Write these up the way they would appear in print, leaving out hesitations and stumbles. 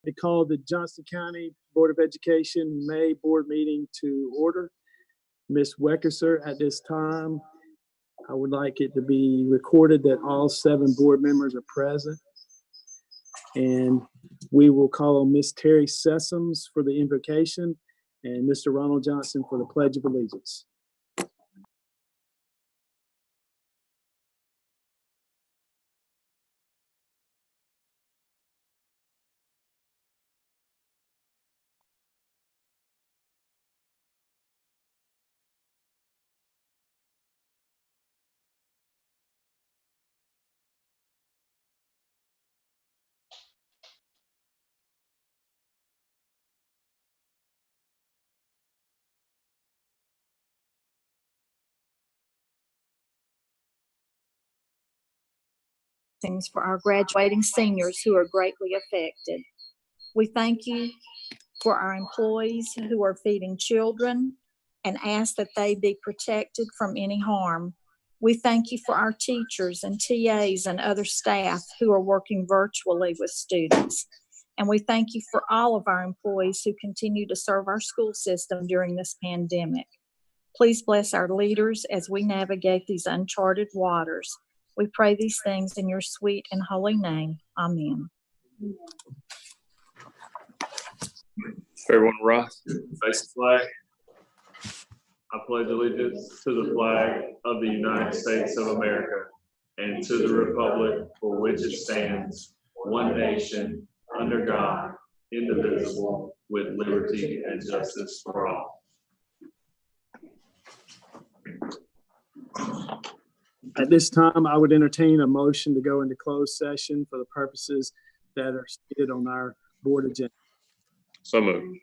to call the Johnston County Board of Education May board meeting to order. Ms. Weckerser, at this time, I would like it to be recorded that all 7 board members are present. And we will call on Ms. Terry Sessoms for the invocation and Mr. Ronald Johnson for the Pledge of Allegiance. Things for our graduating seniors who are greatly affected. We thank you for our employees who are feeding children and ask that they be protected from any harm. We thank you for our teachers and TAs and other staff who are working virtually with students. And we thank you for all of our employees who continue to serve our school system during this pandemic. Please bless our leaders as we navigate these uncharted waters. We pray these things in your sweet and holy name. Amen. Everyone rise, face the flag. I pledge allegiance to the flag of the United States of America and to the republic for which it stands, one nation, under God, indivisible, with liberty and justice for all. At this time, I would entertain a motion to go into closed session for the purposes that are stated on our board agenda. So moved.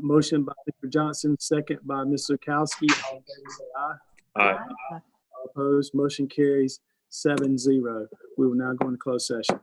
Motion by Mr. Johnson, second by Mr. Kowski. All in favor, say aye. Aye. All opposed, motion carries 7-0. We will now go into closed session.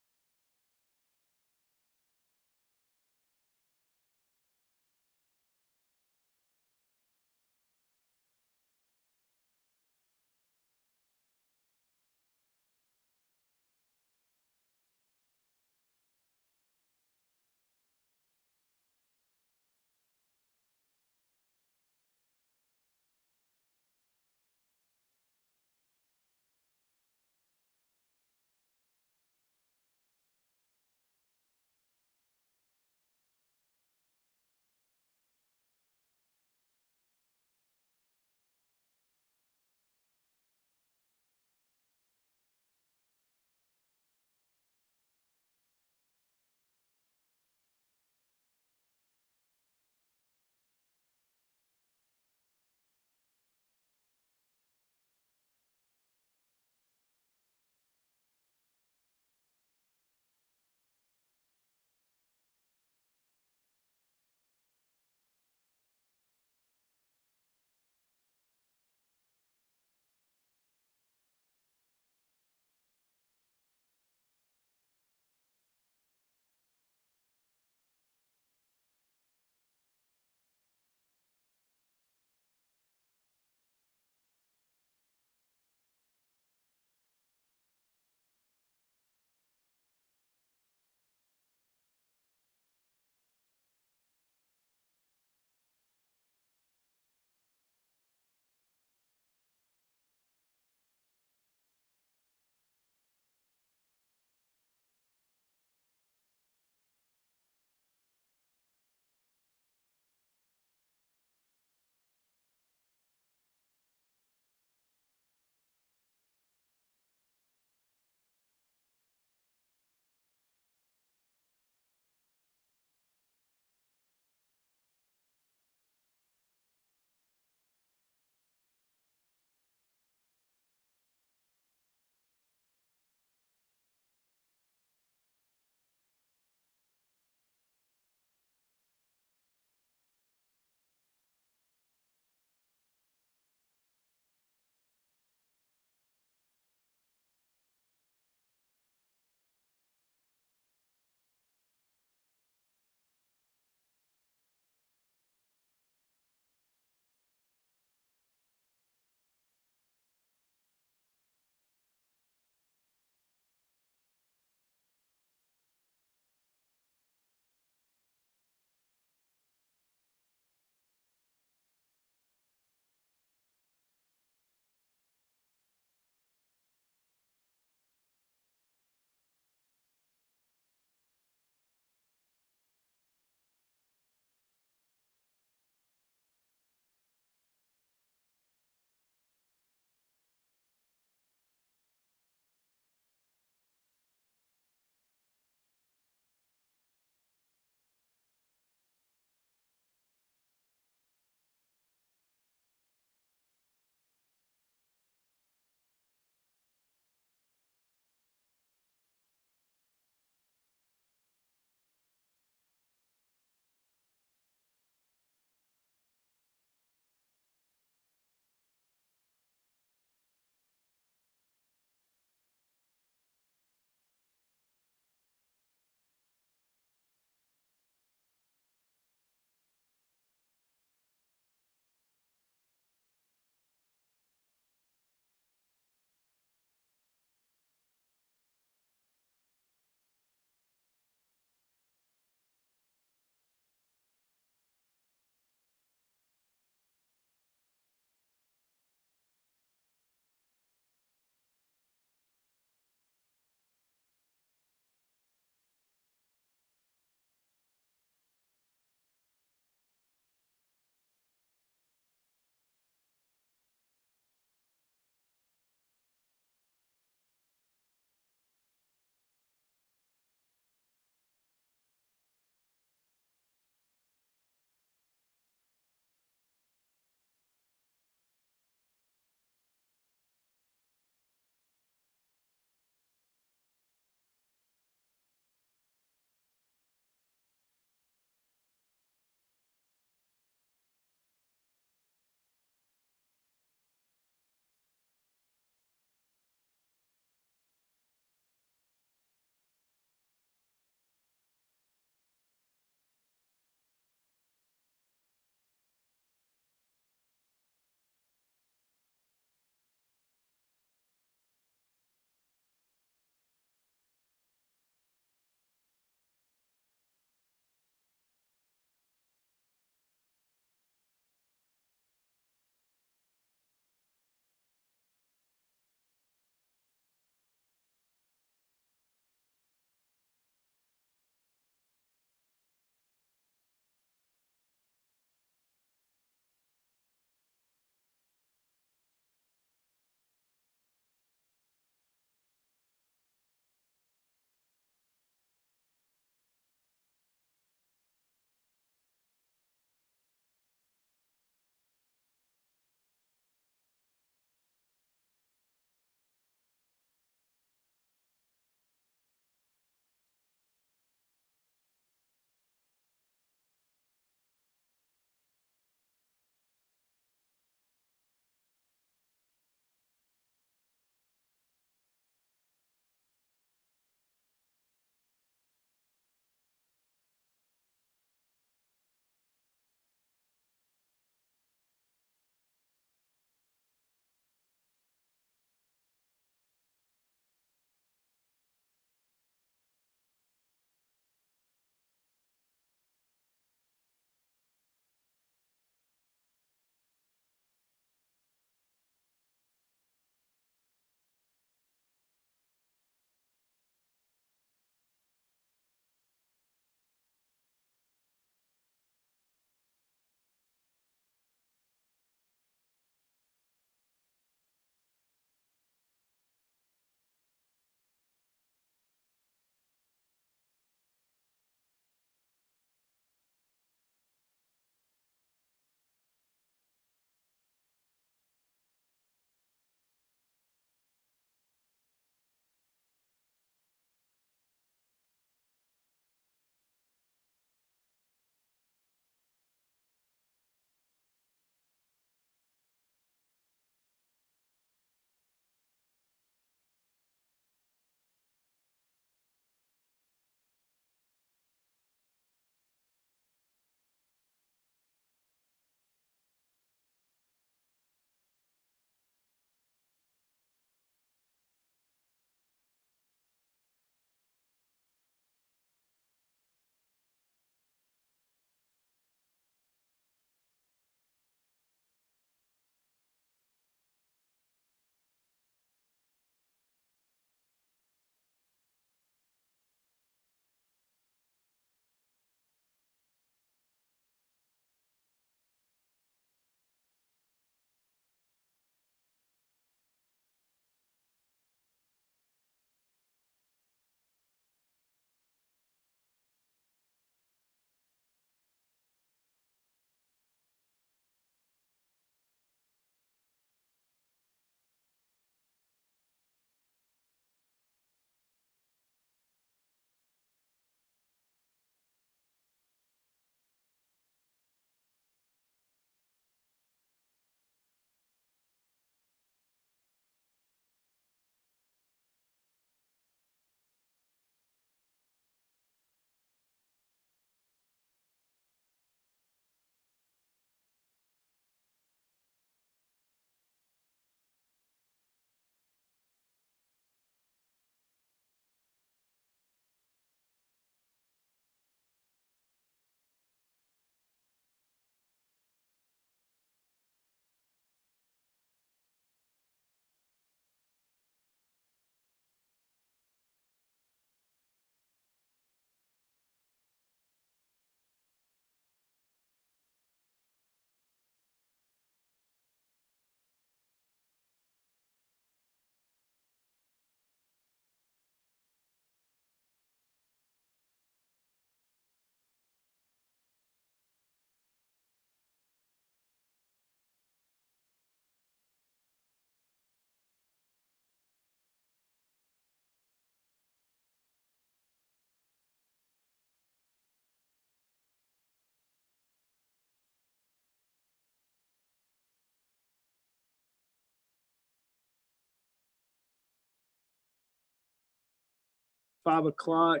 5 o'clock.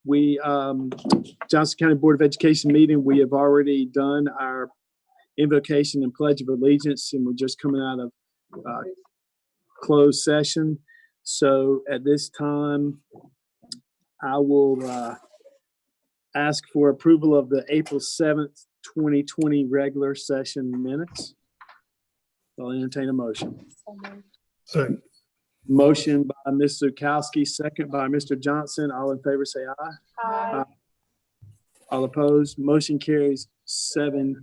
We, Johnson County Board of Education meeting, we have already done our invocation and pledge of allegiance, and we're just coming out of closed session. So at this time, I will ask for approval of the April 7th, 2020 regular session minutes. I'll entertain a motion. Second. Motion by Ms. Zukowski, second by Mr. Johnson. All in favor, say aye. Aye. All opposed, motion carries 7-0.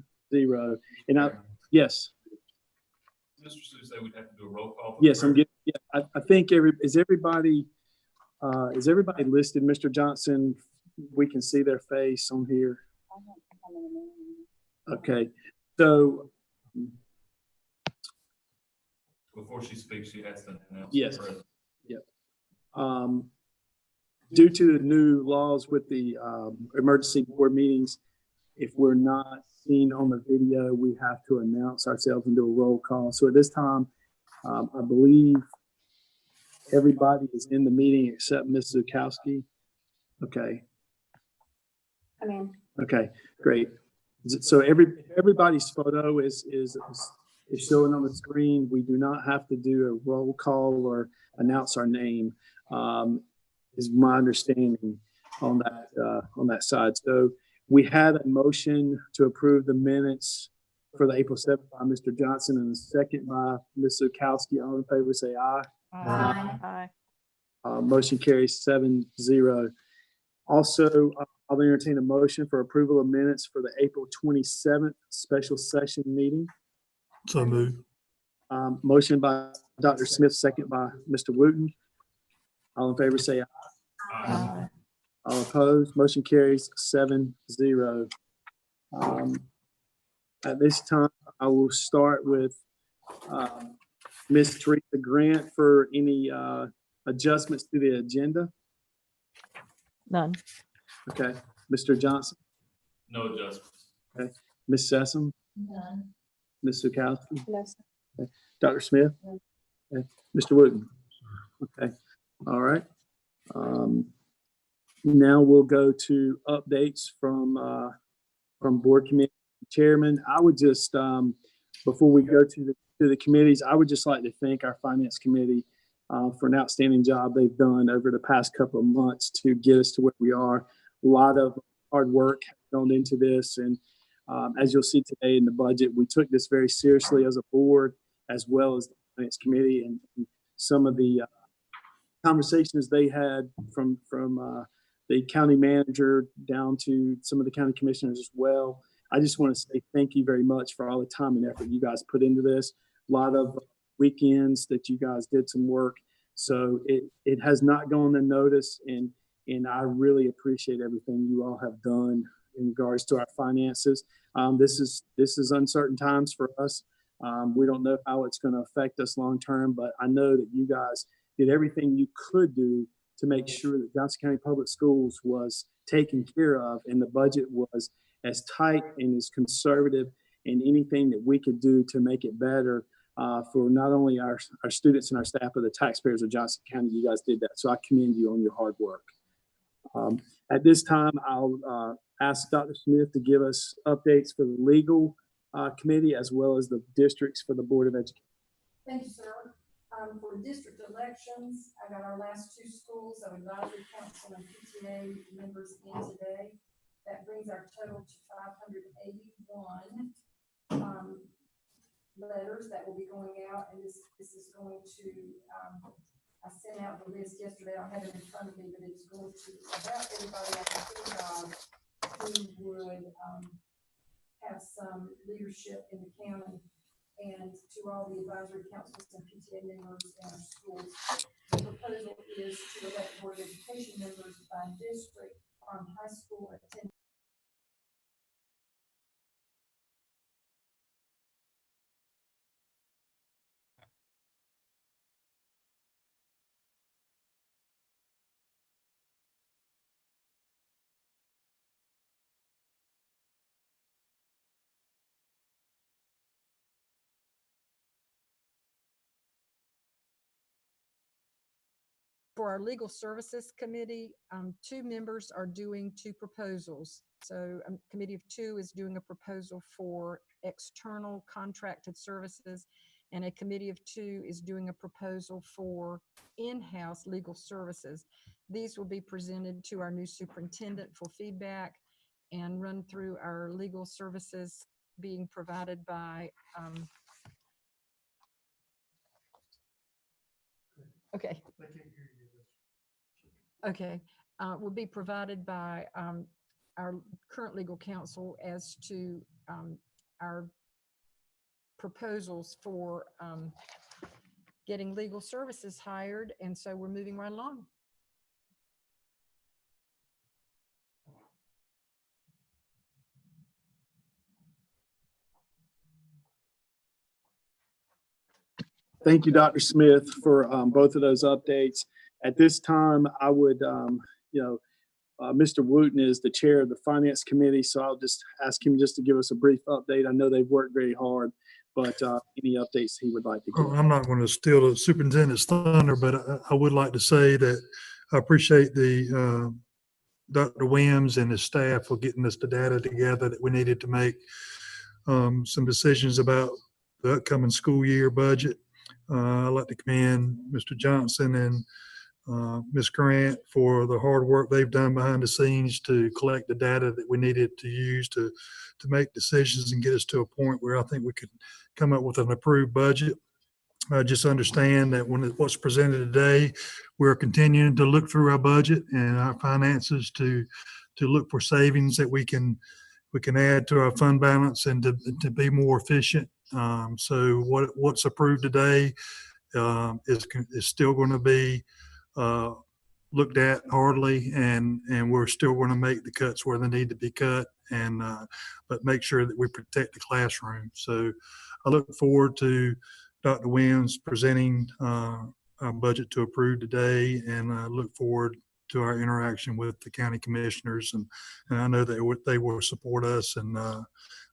And yes, Mr. Sue said we'd have to do a roll call. yes, I'm getting, yeah, I think is everybody listed, Mr. Johnson? We can see their face on here. Okay, so Before she speaks, she has to announce. yes, yep. Due to the new laws with the emergency board meetings, if we're not seen on the video, we have to announce ourselves and do a roll call. So at this time, I believe everybody is in the meeting except Ms. Zukowski. Okay. Come in. Okay, great. So everybody's photo is showing on the screen. We do not have to do a roll call or announce our name, is my understanding on that side. So we had a motion to approve the minutes for the April 7th by Mr. Johnson and a second by Ms. Zukowski. All in favor, say aye. Aye. Motion carries 7-0. Also, I'll entertain a motion for approval of minutes for the April 27th special session meeting. So moved. Motion by Dr. Smith, second by Mr. Wooten. All in favor, say aye. Aye. All opposed, motion carries 7-0. At this time, I will start with Ms. Teresa Grant for any adjustments to the agenda. None. Okay, Mr. Johnson, No adjustments. Ms. Sessom, None. Ms. Zukowski, No, sir. Dr. Smith, okay. Mr. Wooten. Okay, all right. Now we'll go to updates from board committee chairman. I would just, before we go to the committees, I would just like to thank our finance committee for an outstanding job they've done over the past couple of months to get us to where we are. A lot of hard work has gone into this, and as you'll see today in the budget, we took this very seriously as a board, as well as the finance committee, and some of the conversations they had from the county manager down to some of the county commissioners as well. I just want to say thank you very much for all the time and effort you guys put into this. A lot of weekends that you guys did some work. So it has not gone unnoticed, and I really appreciate everything you all have done in regards to our finances. This is uncertain times for us. We don't know how it's going to affect us long term, but I know that you guys did everything you could do to make sure that Johnson County Public Schools was taken care of, and the budget was as tight and as conservative, and anything that we could do to make it better for not only our students and our staff, but the taxpayers of Johnson County. You guys did that. So I commend you on your hard work. At this time, I'll ask Dr. Smith to give us updates for the legal committee as well as the districts for the Board of Education. Thank you, sir. For district elections, I got our last two schools of advisory council and PTA members in today. That brings our total to 581 letters that will be going out, and this is going to, I sent out the list yesterday. I have it in front of me, but it's going to about everybody I can think of who would have some leadership in the county, and to all the advisory councils and PTA members in our schools. The proposal is to elect Board of Education members by district from high school attendance For our Legal Services Committee, 2 members are doing 2 proposals. So a committee of 2 is doing a proposal for external contracted services, and a committee of 2 is doing a proposal for in-house legal services. These will be presented to our new superintendent for feedback and run through our legal services being provided by, okay. Okay, will be provided by our current legal counsel as to our proposals for getting legal services hired, and so we're moving right along. Thank you, Dr. Smith, for both of those updates. At this time, I would, Mr. Wooten is the chair of the Finance Committee, so I'll just ask him just to give us a brief update. I know they've worked very hard, but any updates he would like to give. I'm not going to steal the superintendent's thunder, but I would like to say that I appreciate the Dr. Williams and his staff for getting us the data together that we needed to make some decisions about the upcoming school year budget. I'd like to commend Mr. Johnson and Ms. Grant for the hard work they've done behind the scenes to collect the data that we needed to use to make decisions and get us to a point where I think we could come up with an approved budget. Just understand that what's presented today, we're continuing to look through our budget and our finances to look for savings that we can add to our fund balance and to be more efficient. So what's approved today is still going to be looked at hardly, and we're still going to make the cuts where they need to be cut, and but make sure that we protect the classroom. So I look forward to Dr. Williams presenting our budget to approve today, and I look forward to our interaction with the county commissioners, and I know that they will support us and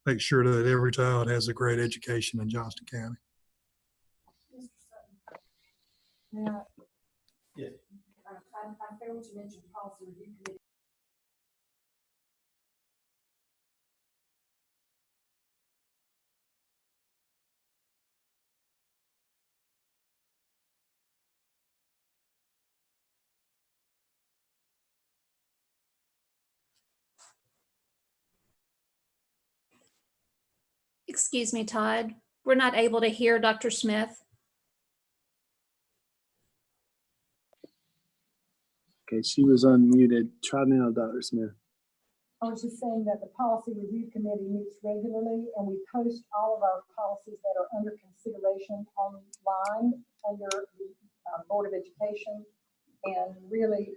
make sure that every child has a great education in Johnston County. Now, Yeah. I failed to mention policy review committee. Excuse me, Todd. We're not able to hear Dr. Smith. Okay, she was unmuted. Try now, Dr. Smith. I was just saying that the policy review committee meets regularly, and we post all of our policies that are under consideration online under the Board of Education, and really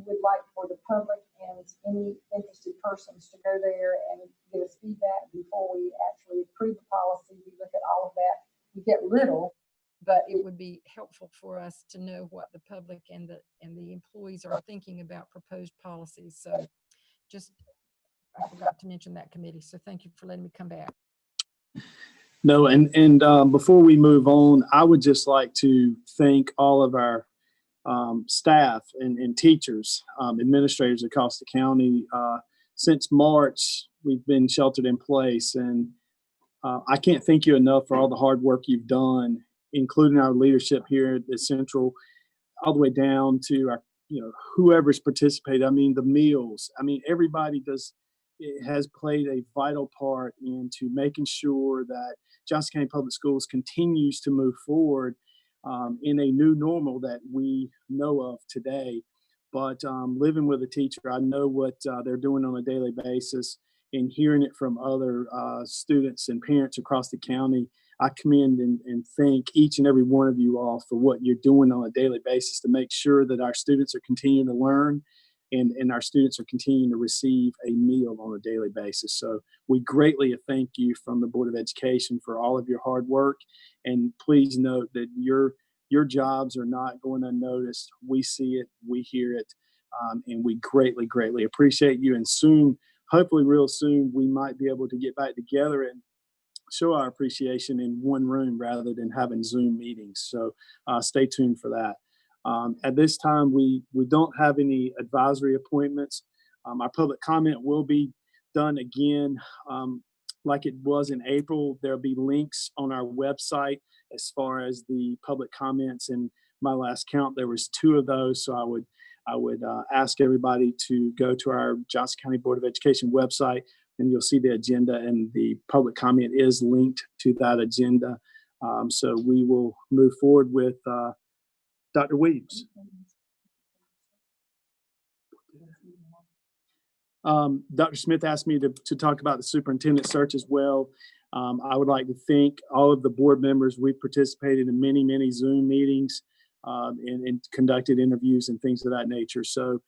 would like for the public and any interested persons to go there and give us feedback before we actually approve the policy. We look at all of that. We get little, but it would be helpful for us to know what the public and the employees are thinking about proposed policies. So just, I forgot to mention that committee. So thank you for letting me come back. No, and before we move on, I would just like to thank all of our staff and teachers, administrators across the county. Since March, we've been sheltered in place, and I can't thank you enough for all the hard work you've done, including our leadership here at the Central, all the way down to our, whoever's participated. I mean, the meals. I mean, everybody has played a vital part into making sure that Johnston County Public Schools continues to move forward in a new normal that we know of today. But living with a teacher, I know what they're doing on a daily basis, and hearing it from other students and parents across the county. I commend and thank each and every one of you all for what you're doing on a daily basis to make sure that our students are continuing to learn and our students are continuing to receive a meal on a daily basis. So we greatly thank you from the Board of Education for all of your hard work. And please note that your jobs are not going unnoticed. We see it, we hear it, and we greatly, greatly appreciate you. And soon, hopefully real soon, we might be able to get back together and show our appreciation in one room rather than having Zoom meetings. So stay tuned for that. At this time, we don't have any advisory appointments. Our public comment will be done again like it was in April. There'll be links on our website as far as the public comments. And my last count, there was 2 of those. So I would ask everybody to go to our Johnson County Board of Education website, and you'll see the agenda, and the public comment is linked to that agenda. So we will move forward with Dr. Williams. Dr. Smith asked me to talk about the superintendent search as well. I would like to thank all of the board members. We participated in many, many Zoom meetings and conducted interviews and things of that nature. So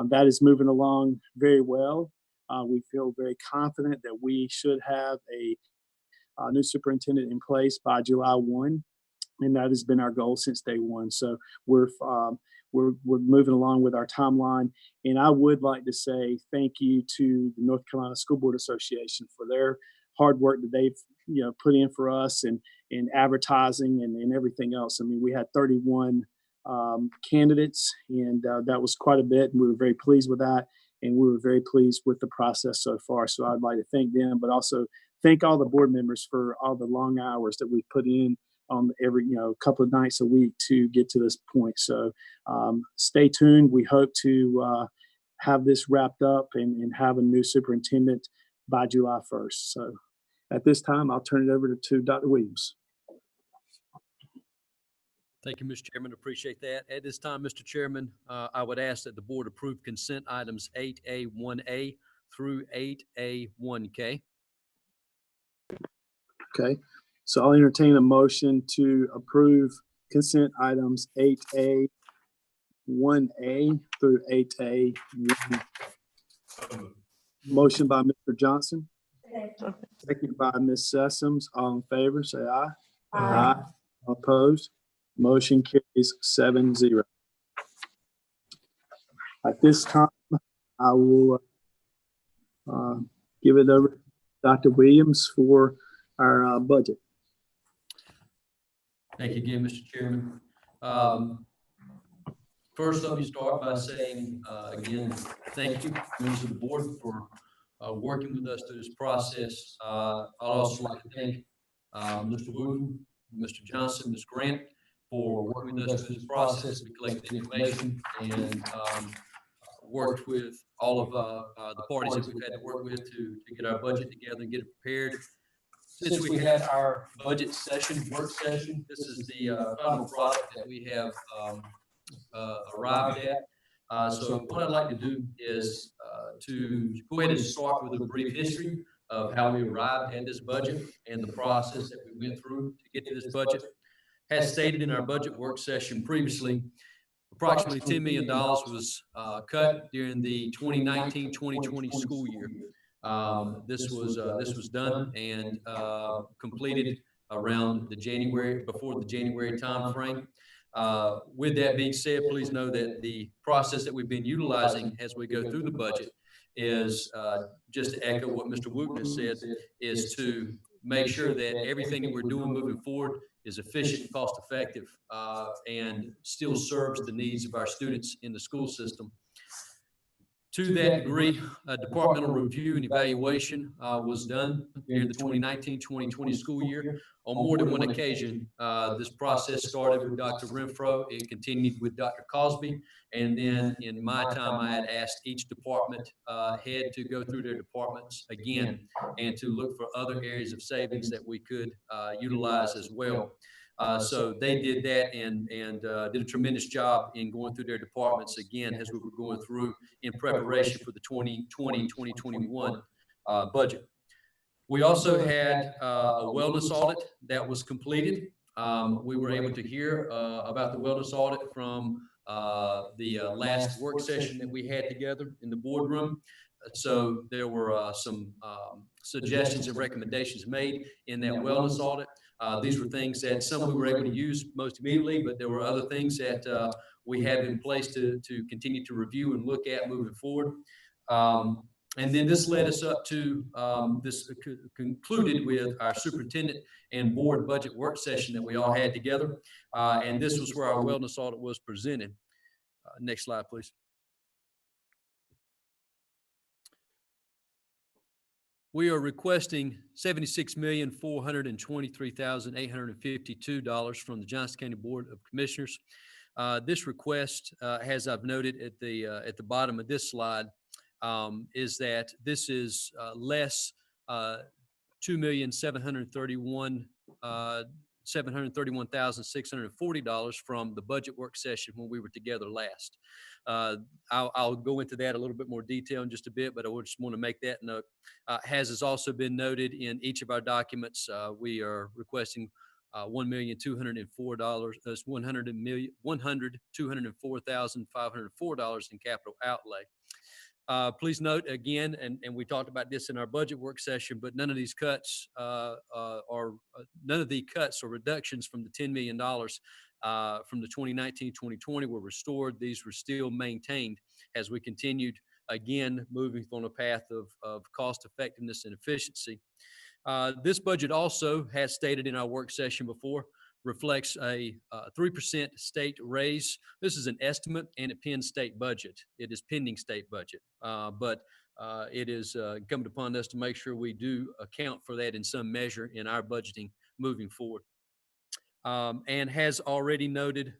that is moving along very well. We feel very confident that we should have a new superintendent in place by July 1. And that has been our goal since day one. So we're moving along with our timeline. And I would like to say thank you to the North Carolina School Board Association for their hard work that they've put in for us, and advertising and everything else. I mean, we had 31 candidates, and that was quite a bit. And we were very pleased with that. And we were very pleased with the process so far. So I'd like to thank them, but also thank all the board members for all the long hours that we put in on every couple of nights a week to get to this point. So stay tuned. We hope to have this wrapped up and have a new superintendent by July 1st. So at this time, I'll turn it over to Dr. Williams. Thank you, Mr. Chairman. Appreciate that. At this time, Mr. Chairman, I would ask that the board approve consent items 8A1A through 8A1K. Okay. So I'll entertain a motion to approve consent items 8A, 1A through 8A. Motion by Mr. Johnson, second by Ms. Sessoms. All in favor, say aye. Aye. All opposed? Motion carries 7-0. At this time, I will give it over to Dr. Williams for our budget. Thank you again, Mr. Chairman. First, let me start by saying, again, thank you, members of the board, for working with us through this process. I'd also like to thank Mr. Wooten, Mr. Johnson, Ms. Grant, for working with us through this process. We collected information and worked with all of the parties that we've had to work with to get our budget together and get it prepared. Since we had our budget session, work session, this is the final product that we have arrived at. So what I'd like to do is to go ahead and start with a brief history of how we arrived at this budget and the process that we went through to get to this budget. As stated in our budget work session previously, approximately $10 million was cut during the 2019-2020 school year. This was done and completed around before the January timeframe. With that being said, please know that the process that we've been utilizing as we go through the budget is, just to echo what Mr. Wooten has said, is to make sure that everything that we're doing moving forward is efficient and cost effective and still serves the needs of our students in the school system. To that degree, a departmental review and evaluation was done during the 2019-2020 school year. On more than one occasion, this process started with Dr. Renfro. It continued with Dr. Cosby. And then in my time, I had asked each department head to go through their departments again and to look for other areas of savings that we could utilize as well. So they did that and did a tremendous job in going through their departments again as we were going through in preparation for the 2020-2021 budget. We also had a wellness audit that was completed. We were able to hear about the wellness audit from the last work session that we had together in the boardroom. So there were some suggestions and recommendations made in that wellness audit. These were things that some we were able to use most immediately, but there were other things that we have in place to continue to review and look at moving forward. And then this led us up to concluded with our superintendent and board budget work session that we all had together. And this was where our wellness audit was presented. Next slide, please. We are requesting $76,423,852 from the Johnson County Board of Commissioners. This request, as I've noted at the bottom of this slide, is that this is less $2,731,640 from the budget work session when we were together last. I'll go into that a little bit more detail in just a bit, but I just want to make that note. As has also been noted in each of our documents, we are requesting $1,204,504 in capital outlay. Please note again, and we talked about this in our budget work session, but none of these cuts none of the cuts or reductions from the $10 million from the 2019-2020 were restored. These were still maintained as we continued, again, moving on a path of cost effectiveness and efficiency. This budget also, has stated in our work session before, reflects a 3% state raise. This is an estimate and it pins state budget. It is pending state budget, but it is incumbent upon us to make sure we do account for that in some measure in our budgeting moving forward. And has already noted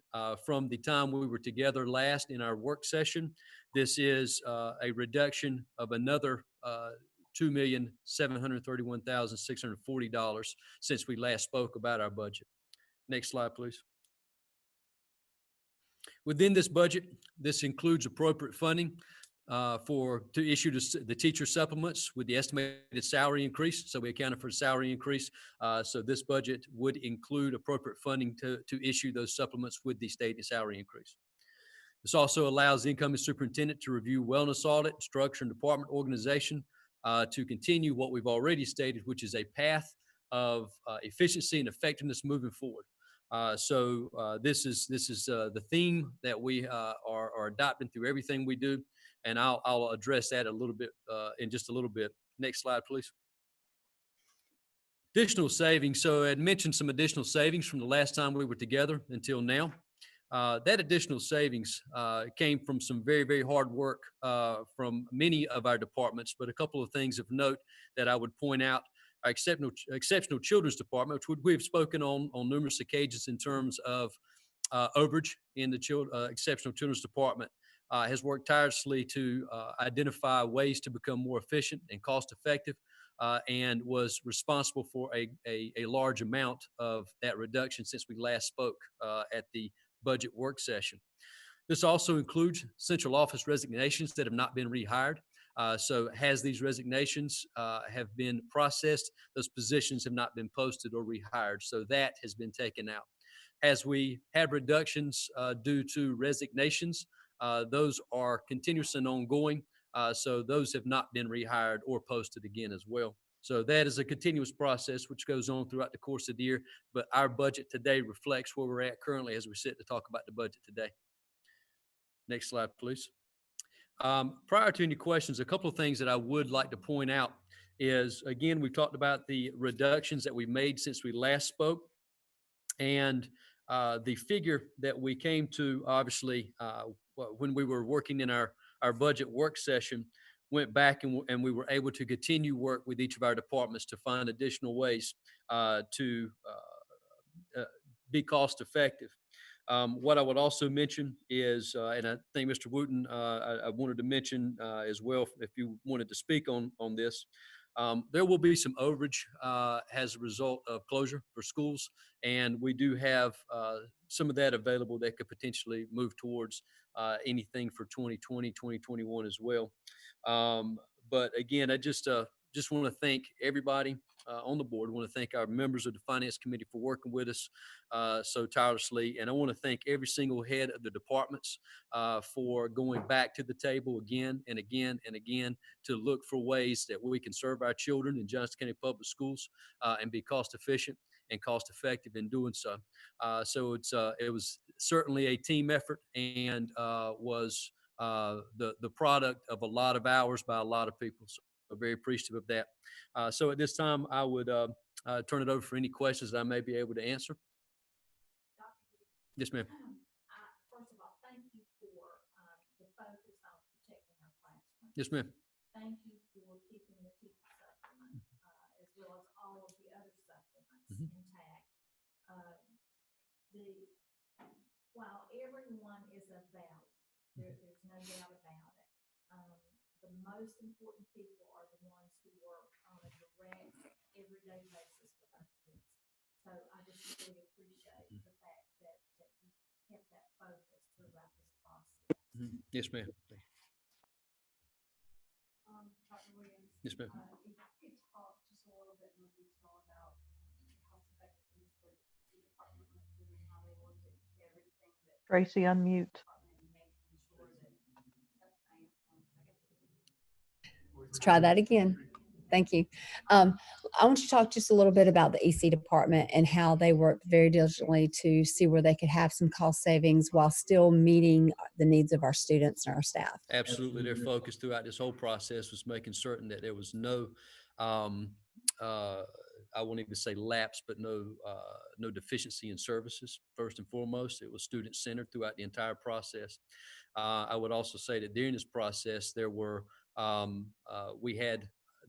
from the time we were together last in our work session, this is a reduction of another $2,731,640 since we last spoke about our budget. Next slide, please. Within this budget, this includes appropriate funding to issue the teacher supplements with the estimated salary increase. So we accounted for salary increase. So this budget would include appropriate funding to issue those supplements with the stated salary increase. This also allows the incoming superintendent to review wellness audit, structure, and department organization to continue what we've already stated, which is a path of efficiency and effectiveness moving forward. This is the theme that we are adopting through everything we do, and I'll address that a little bit in just a little bit. Next slide, please. Additional savings. So I had mentioned some additional savings from the last time we were together until now. That additional savings came from some very, very hard work from many of our departments, but a couple of things of note that I would point out. Our exceptional children's department, which we've spoken on numerous occasions in terms of overage in the exceptional children's department, has worked tirelessly to identify ways to become more efficient and cost effective, and was responsible for a large amount of that reduction since we last spoke at the budget work session. This also includes central office resignations that have not been rehired. So as these resignations have been processed, those positions have not been posted or rehired. So that has been taken out. As we have reductions due to resignations, those are continuous and ongoing. So those have not been rehired or posted again as well. So that is a continuous process which goes on throughout the course of the year. But our budget today reflects where we're at currently as we sit to talk about the budget today. Next slide, please. Prior to any questions, a couple of things that I would like to point out is, again, we've talked about the reductions that we've made since we last spoke. And the figure that we came to, obviously, when we were working in our budget work session, went back and we were able to continue work with each of our departments to find additional ways to be cost effective. What I would also mention is, and I think Mr. Wooten, I wanted to mention as well, if you wanted to speak on this, there will be some overage as a result of closure for schools, and we do have some of that available that could potentially move towards anything for 2020, 2021 as well. But again, I just want to thank everybody on the board. I want to thank our members of the Finance Committee for working with us so tirelessly. And I want to thank every single head of the departments for going back to the table again and again and again to look for ways that we can serve our children in Johnson County Public Schools and be cost efficient and cost effective in doing so. So it was certainly a team effort and was the product of a lot of hours by a lot of people. So I'm very appreciative of that. So at this time, I would turn it over for any questions that I may be able to answer. Yes, ma'am. First of all, thank you for the focus on protecting our classroom. Yes, ma'am. Thank you for keeping the teacher supplement, as well as all of the other supplements intact. While everyone is a value, there's no doubt about it. The most important people are the ones who work on a direct, everyday basis with our kids. So I just really appreciate the fact that you kept that focus throughout this process. Yes, ma'am. Dr. Williams. Yes, ma'am. If you could talk just a little bit more detail about cost effectiveness that the department went through and how they looked at everything that. Tracy, unmute. Let's try that again. Thank you. I want you to talk just a little bit about the EC department and how they worked very diligently to see where they could have some cost savings while still meeting the needs of our students and our staff. Absolutely. Their focus throughout this whole process was making certain that there was no, I won't even say lapse, but no deficiency in services. First and foremost, it was student-centered throughout the entire process. I would also say that during this process, there were,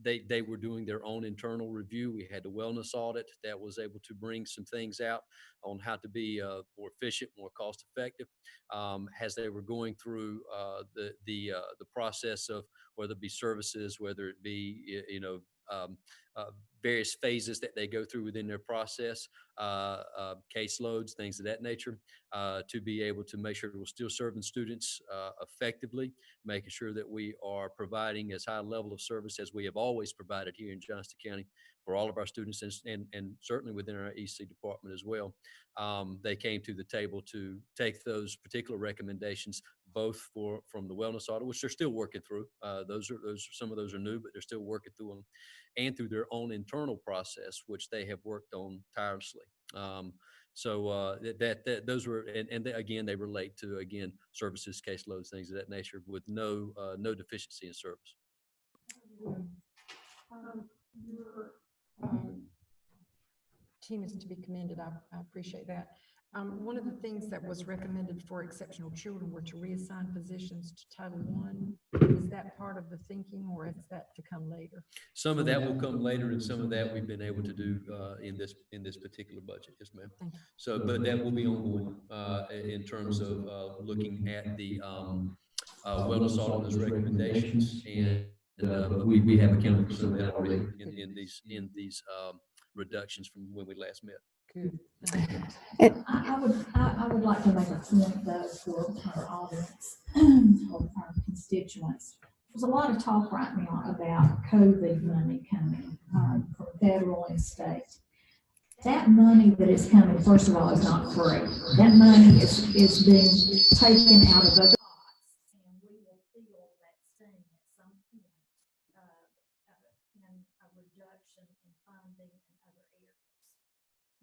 they were doing their own internal review. We had the wellness audit that was able to bring some things out on how to be more efficient, more cost effective, as they were going through the process of whether it be services, whether it be, various phases that they go through within their process, caseloads, things of that nature, to be able to make sure we're still serving students effectively, making sure that we are providing as high a level of service as we have always provided here in Johnston County for all of our students and certainly within our EC department as well. They came to the table to take those particular recommendations, both from the wellness audit, which they're still working through. Some of those are new, but they're still working through them, and through their own internal process, which they have worked on tirelessly. Those were, and again, they relate to, again, services, caseloads, things of that nature, with no deficiency in service. Your team is to be commended. I appreciate that. One of the things that was recommended for exceptional children were to reassign positions to Title I. Is that part of the thinking, or is that to come later? Some of that will come later, and some of that we've been able to do in this particular budget. Yes, ma'am. Thank you. So, but that will be ongoing in terms of looking at the wellness audit and those recommendations, but we have accounted for some of that already in these reductions from when we last met. Good. I would like to make a point though for our audience, or our constituents. There's a lot of talk right now about COVID money coming from federal and state. That money that is coming, first of all, is not free. That money is being taken out of other pots, and we will feel that sting at some point in a reduction in funding in other areas.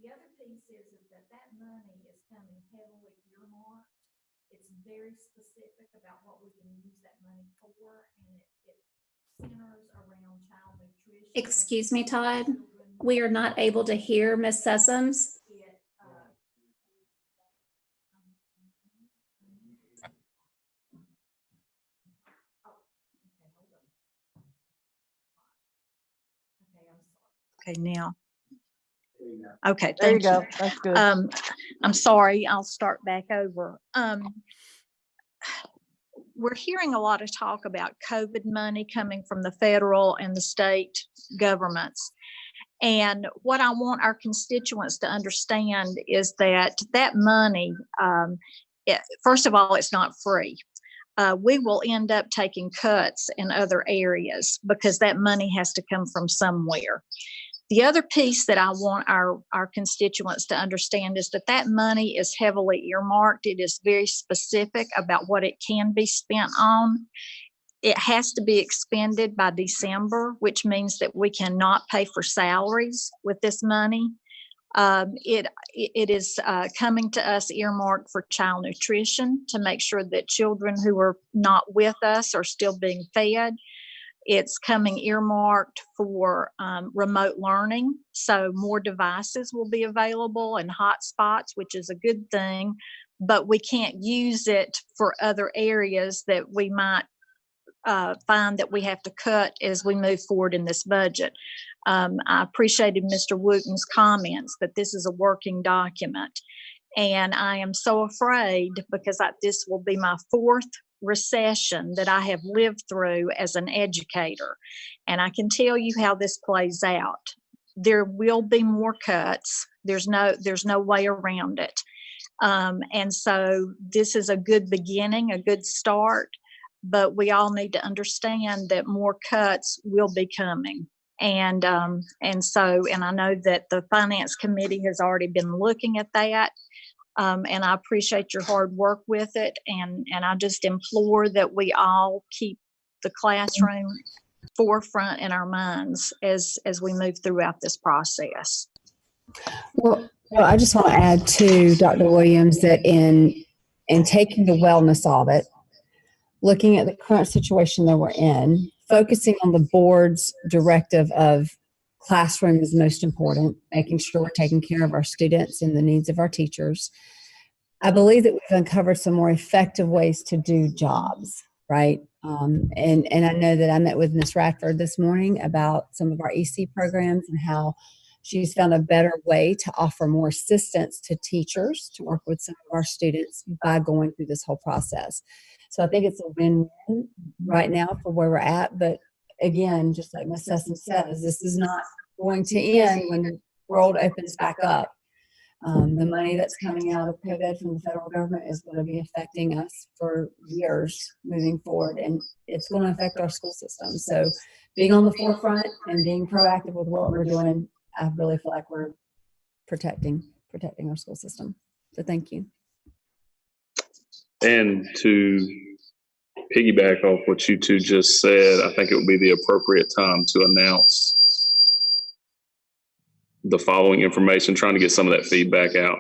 The other piece is that money is coming heavily earmarked. It's very specific about what we can use that money for, and it centers around child nutrition. Excuse me, Todd. We are not able to hear Ms. Sessoms. Okay, now. Okay, There you thank you. go. That's good. I'm sorry, I'll start back over. We're hearing a lot of talk about COVID money coming from the federal and the state governments. And what I want our constituents to understand is that money, first of all, it's not free. We will end up taking cuts in other areas because that money has to come from somewhere. The other piece that I want our constituents to understand is that money is heavily earmarked. It is very specific about what it can be spent on. It has to be expended by December, which means that we cannot pay for salaries with this money. It is coming to us earmarked for child nutrition to make sure that children who are not with us are still being fed. It's coming earmarked for remote learning, so more devices will be available and hotspots, which is a good thing, but we can't use it for other areas that we might find that we have to cut as we move forward in this budget. I appreciated Mr. Wooten's comments that this is a working document. And I am so afraid because this will be my fourth recession that I have lived through as an educator. And I can tell you how this plays out. There will be more cuts. There's no way around it. And so this is a good beginning, a good start, but we all need to understand that more cuts will be coming. And I know that the Finance Committee has already been looking at that. And I appreciate your hard work with it. And I just implore that we all keep the classroom forefront in our minds as we move throughout this process. Well, I just want to add to Dr. Williams that in taking the wellness audit, looking at the current situation that we're in, focusing on the board's directive of classroom is most important, making sure we're taking care of our students and the needs of our teachers. I believe that we've uncovered some more effective ways to do jobs, right? And I know that I met with Ms. Radford this morning about some of our EC programs and how she's found a better way to offer more assistance to teachers to work with some of our students by going through this whole process. So I think it's a win-win right now for where we're at. But again, just like Ms. Sessom says, this is not going to end when the world opens back up. The money that's coming out of COVID from the federal government is going to be affecting us for years moving forward, and it's going to affect our school system. So being on the forefront and being proactive with what we're doing, I really feel like we're protecting our school system. So thank you. And to piggyback off what you two just said, I think it would be the appropriate time to announce the following information, trying to get some of that feedback out.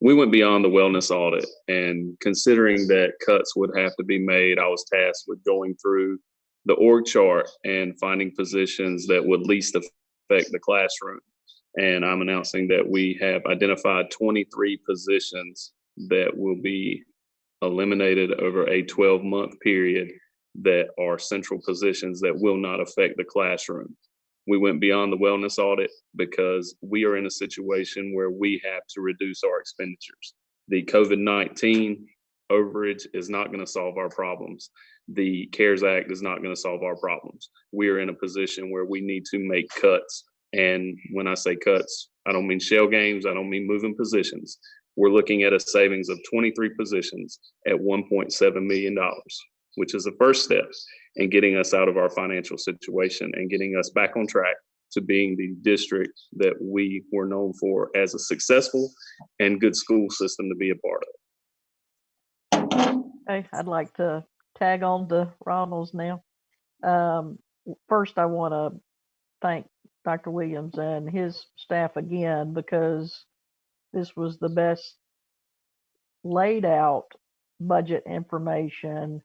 We went beyond the wellness audit, and considering that cuts would have to be made, I was tasked with going through the org chart and finding positions that would least affect the classroom. And I'm announcing that we have identified 23 positions that will be eliminated over a 12-month period that are central positions that will not affect the classroom. We went beyond the wellness audit because we are in a situation where we have to reduce our expenditures. The COVID-19 overage is not going to solve our problems. The CARES Act is not going to solve our problems. We are in a position where we need to make cuts. And when I say cuts, I don't mean shell games. I don't mean moving positions. We're looking at a savings of 23 positions at $1.7 million, which is the first step in getting us out of our financial situation and getting us back on track to being the district that we were known for as a successful and good school system to be a part of. Okay, I'd like to tag on to Ronald's now. First, I want to thank Dr. Williams and his staff again, because this was the best laid out budget information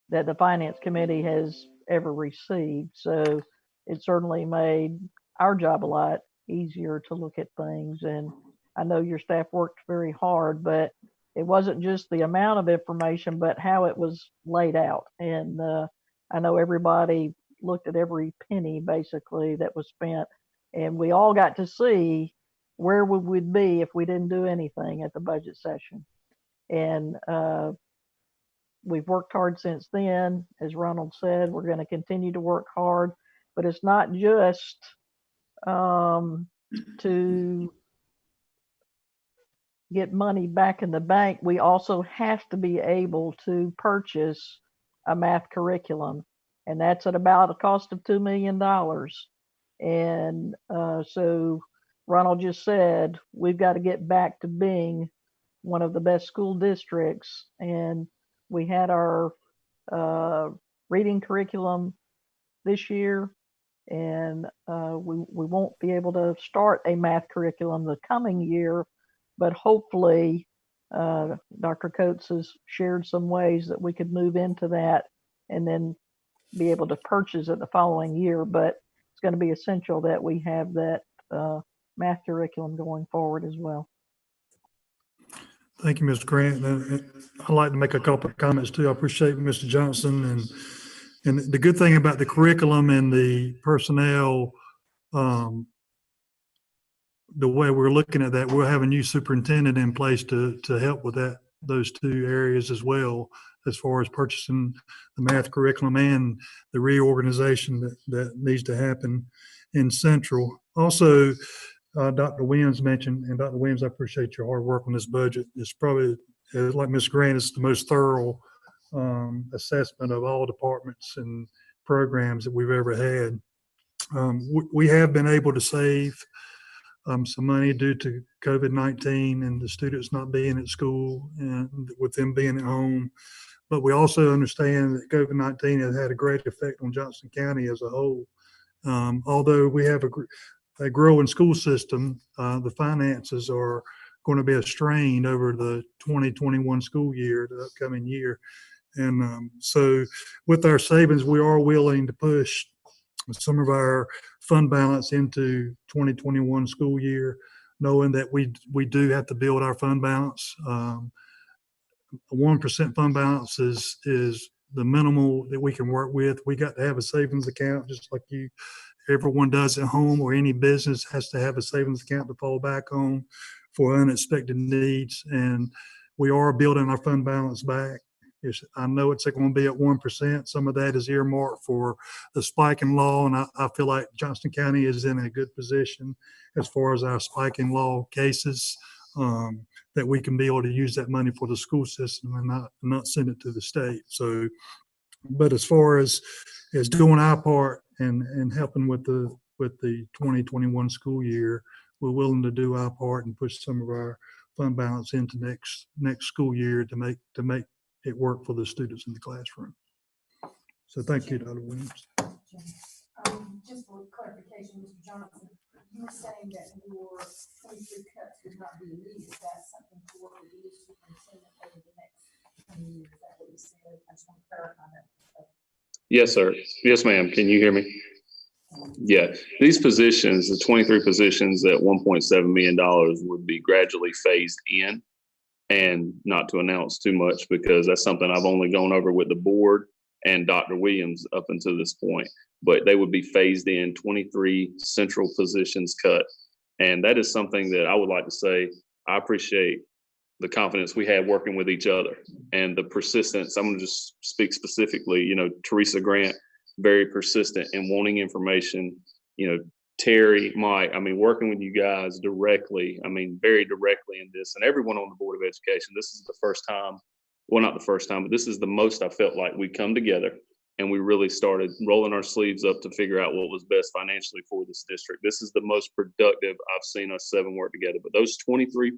that the Finance Committee has ever received. So it certainly made our job a lot easier to look at things. And I know your staff worked very hard, but it wasn't just the amount of information, but how it was laid out. And I know everybody looked at every penny basically that was spent, and we all got to see where we would be if we didn't do anything at the budget session. And we've worked hard since then. As Ronald said, we're going to continue to work hard, but it's not just to get money back in the bank. We also have to be able to purchase a math curriculum, and that's at about a cost of $2 million. And so Ronald just said, we've got to get back to being one of the best school districts. And we had our reading curriculum this year. And we won't be able to start a math curriculum the coming year, but hopefully Dr. Coates has shared some ways that we could move into that and then be able to purchase it the following year. But it's going to be essential that we have that math curriculum going forward as well. Thank you, Mr. Grant. I'd like to make a couple of comments too. I appreciate Mr. Johnson, and the good thing about the curriculum and the personnel, the way we're looking at that, we'll have a new superintendent in place to help with those two areas as well, as far as purchasing the math curriculum and the reorganization that needs to happen in Central. Also, Dr. Williams mentioned, and Dr. Williams, I appreciate your hard work on this budget. It's probably, like Ms. Grant, it's the most thorough assessment of all departments and programs that we've ever had. We have been able to save some money due to COVID-19 and the students not being at school and with them being at home. But we also understand that COVID-19 has had a great effect on Johnson County as a whole. Although we have a growing school system, the finances are going to be strained over the 2021 school year, the upcoming year. And so with our savings, we are willing to push some of our fund balance into 2021 school year, knowing that we do have to build our fund balance. A 1% fund balance is the minimal that we can work with. We got to have a savings account, just like everyone does at home, or any business has to have a savings account to fall back on for unexpected needs. And we are building our fund balance back. I know it's going to be at 1%. Some of that is earmarked for the spike in law, and I feel like Johnston County is in a good position as far as our spike in law cases, that we can be able to use that money for the school system and not send it to the state. So, but as far as doing our part and helping with the 2021 school year, we're willing to do our part and push some of our fund balance into next school year to make it work for the students in the classroom. So thank you, Dr. Williams. Just for clarification, Mr. Johnson, you were saying that your 23 cuts would not be immediate. That's something to work with the superintendent over the next 10 years. Is that what you said? I just want to clarify that. Yes, sir. Yes, ma'am. Can you hear me? Yeah, these positions, the 23 positions at $1.7 million would be gradually phased in, and not to announce too much because that's something I've only gone over with the board and Dr. Williams up until this point, but they would be phased in, 23 central positions cut. And that is something that I would like to say, I appreciate the confidence we have working with each other and the persistence. I'm going to just speak specifically, Teresa Grant, very persistent in wanting information, Terry, Mike, working with you guys directly, very directly in this, and everyone on the Board of Education. This is the first time, well, not the first time, but this is the most I felt like we come together and we really started rolling our sleeves up to figure out what was best financially for this district. This is the most productive I've seen us 7 work together. But those 23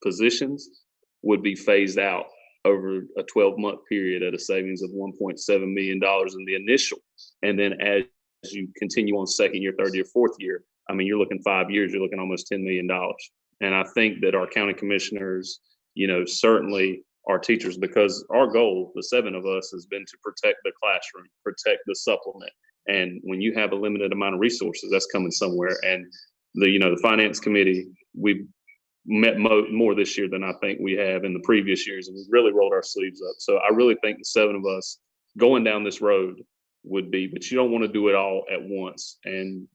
positions would be phased out over a 12-month period at a savings of $1.7 million in the initial. And then as you continue on second year, third year, fourth year, you're looking 5 years, you're looking almost $10 million. And I think that our county commissioners, certainly our teachers, because our goal, the 7 of us, has been to protect the classroom, protect the supplement. And when you have a limited amount of resources, that's coming somewhere. And the finance committee, we've met more this year than I think we have in the previous years, and we really rolled our sleeves up. So I really think the 7 of us going down this road would be, but you don't want to do it all at once and,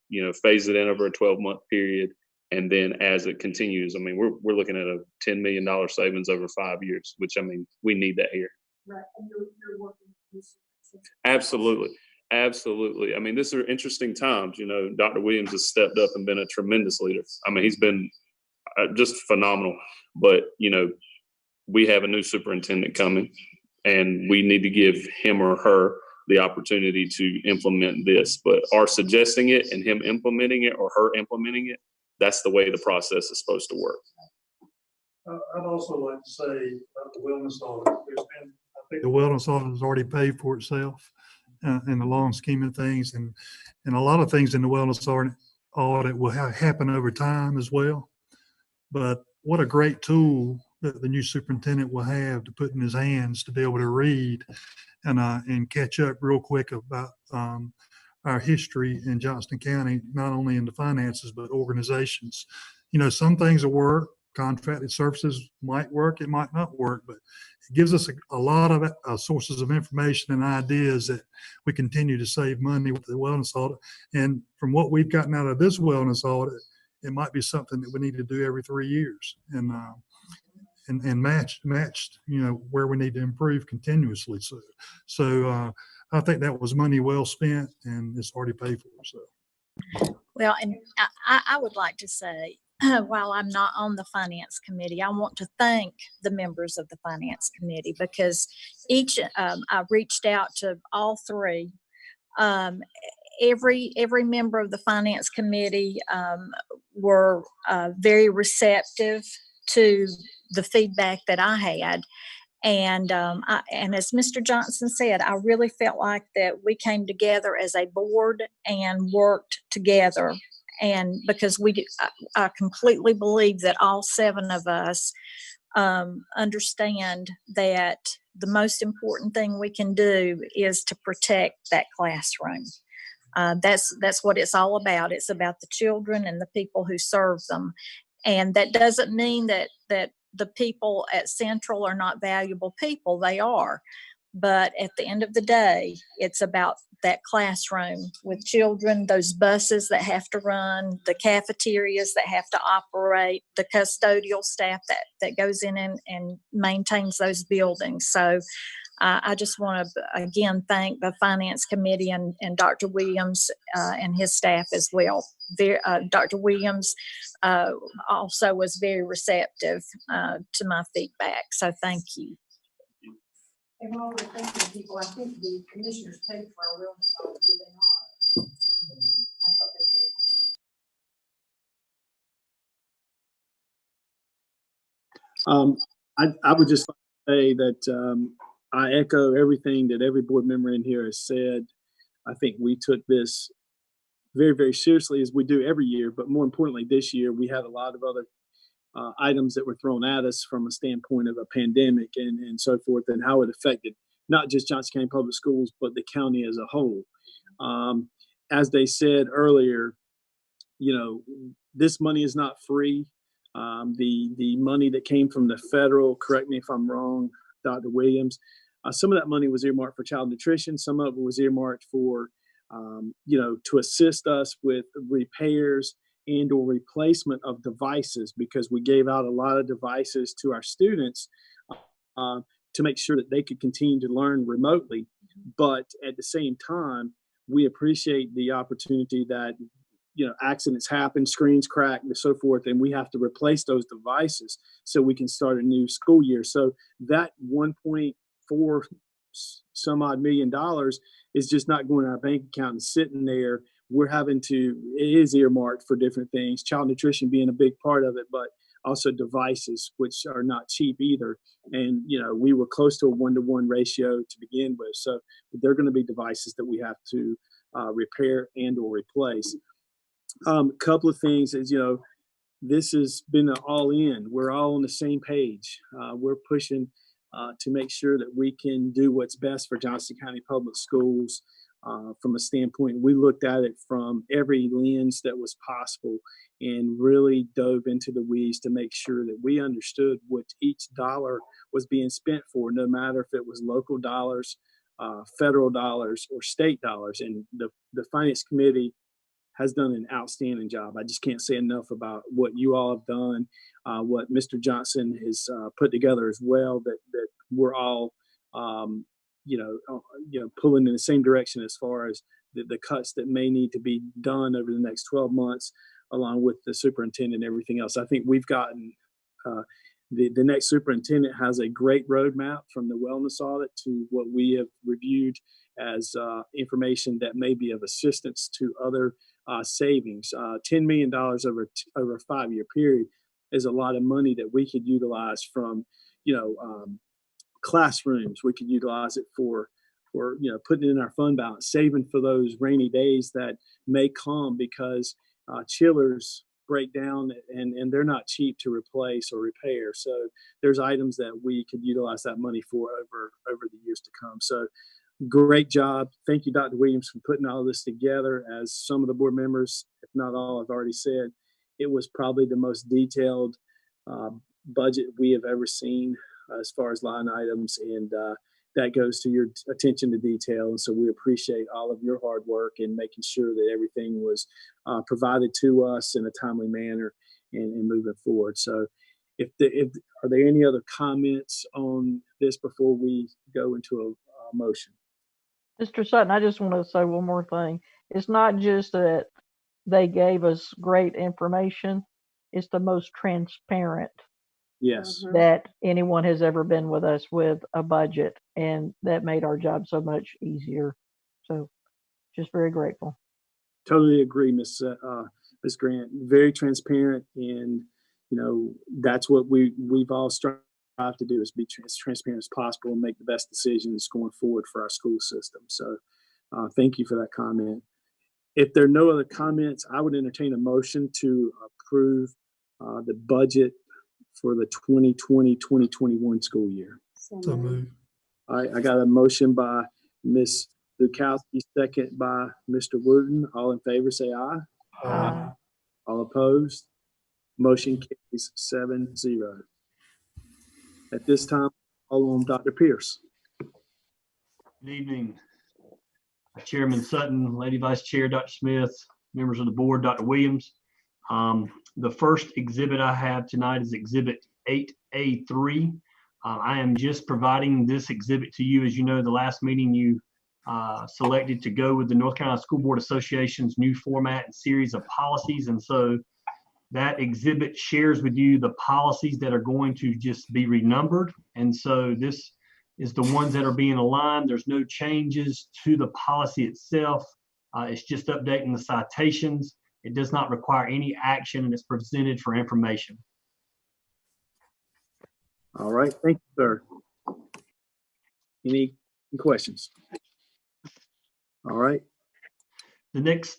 phase it in over a 12-month period. And then as it continues, we're looking at a $10 million savings over 5 years, which, we need that here. Right. And you're working with Absolutely. Absolutely. These are interesting times. Dr. Williams has stepped up and been a tremendous leader. He's been just phenomenal. But, we have a new superintendent coming, and we need to give him or her the opportunity to implement this. But our suggesting it and him implementing it or her implementing it, that's the way the process is supposed to work. I'd also like to say about the wellness audit. I think the wellness audit has already paid for itself. in the long scheme of things. And a lot of things in the wellness audit will happen over time as well. But what a great tool that the new superintendent will have to put in his hands to be able to read and catch up real quick about our history in Johnston County, not only in the finances, but organizations. Some things will work. Contracted services might work, it might not work, but it gives us a lot of sources of information and ideas that we continue to save money with the wellness audit. And from what we've gotten out of this wellness audit, it might be something that we need to do every 3 years and matched, where we need to improve continuously. So I think that was money well spent, and it's already paid for. So. Well, and I would like to say, while I'm not on the finance committee, I want to thank the members of the finance committee, because I reached out to all three. Every member of the finance committee were very receptive to the feedback that I had. And as Mr. Johnson said, I really felt like that we came together as a board and worked together. And because I completely believe that all 7 of us understand that the most important thing we can do is to protect that classroom. That's what it's all about. It's about the children and the people who serve them. And that doesn't mean that the people at Central are not valuable people. They are. But at the end of the day, it's about that classroom with children, those buses that have to run, the cafeterias that have to operate, the custodial staff that goes in and maintains those buildings. So I just want to, again, thank the Finance Committee and Dr. Williams and his staff as well. Dr. Williams also was very receptive to my feedback. So thank you. And while we're thanking people, I think the commissioners paid for our wellness audit, did they not? I thought they did. I would just like to say that I echo everything that every board member in here has said. I think we took this very, very seriously, as we do every year, but more importantly, this year we had a lot of other items that were thrown at us from a standpoint of a pandemic and so forth, and how it affected not just Johnson County Public Schools, but the county as a whole. As they said earlier, this money is not free. The money that came from the federal, correct me if I'm wrong, Dr. Williams, some of that money was earmarked for child nutrition. Some of it was earmarked for, to assist us with repairs and or replacement of devices, because we gave out a lot of devices to our students to make sure that they could continue to learn remotely. But at the same time, we appreciate the opportunity that, accidents happen, screens crack, and so forth, and we have to replace those devices so we can start a new school year. So that $1.4 some odd million is just not going in our bank account and sitting there. It is earmarked for different things, child nutrition being a big part of it, but also devices, which are not cheap either. And, we were close to a 1-to-1 ratio to begin with. So they're going to be devices that we have to repair and or replace. Couple of things is, this has been an all in. We're all on the same page. We're pushing to make sure that we can do what's best for Johnson County Public Schools. From a standpoint, we looked at it from every lens that was possible and really dove into the weeds to make sure that we understood what each dollar was being spent for, no matter if it was local dollars, federal dollars, or state dollars. And the Finance Committee has done an outstanding job. I just can't say enough about what you all have done, what Mr. Johnson has put together as well, that we're all pulling in the same direction as far as the cuts that may need to be done over the next 12 months, along with the superintendent and everything else. I think we've gotten, the next superintendent has a great roadmap from the wellness audit to what we have reviewed as information that may be of assistance to other savings. $10 million over a 5-year period is a lot of money that we could utilize from, classrooms. We could utilize it for for, putting it in our fund balance, saving for those rainy days that may come, because chillers break down and they're not cheap to replace or repair. So there's items that we could utilize that money for over the years to come. So great job. Thank you, Dr. Williams, for putting all this together. As some of the board members, if not all, have already said, it was probably the most detailed budget we have ever seen as far as line items. And that goes to your attention to detail. And so we appreciate all of your hard work in making sure that everything was provided to us in a timely manner and moving forward. So are there any other comments on this before we go into a motion? Mr. Sutton, I just want to say one more thing. It's not just that they gave us great information, it's the most transparent Yes. that anyone has ever been with us with a budget, and that made our job so much easier. So just very grateful. Totally agree, Ms. Grant. Very transparent, and that's what we've all strived to do, is be as transparent as possible and make the best decisions going forward for our school system. So thank you for that comment. If there are no other comments, I would entertain a motion to approve the budget for the 2020-2021 school year. So move. All right, I got a motion by Ms. Lukowski, second by Mr. Wooten. All in favor, say aye. All opposed? Motion carries 7-0. At this time, I'll on Dr. Pierce. Good evening, Chairman Sutton, Lady Vice Chair, Dr. Smith, members of the board, Dr. Williams. The first exhibit I have tonight is Exhibit 8A3. I am just providing this exhibit to you. As you know, the last meeting you selected to go with the North Carolina School Board Association's new format and series of policies. And so that exhibit shares with you the policies that are going to just be renumbered. And so this is the ones that are being aligned. There's no changes to the policy itself. It's just updating the citations. It does not require any action, and it's presented for information. All right, thank you, sir. Any questions? All right. The next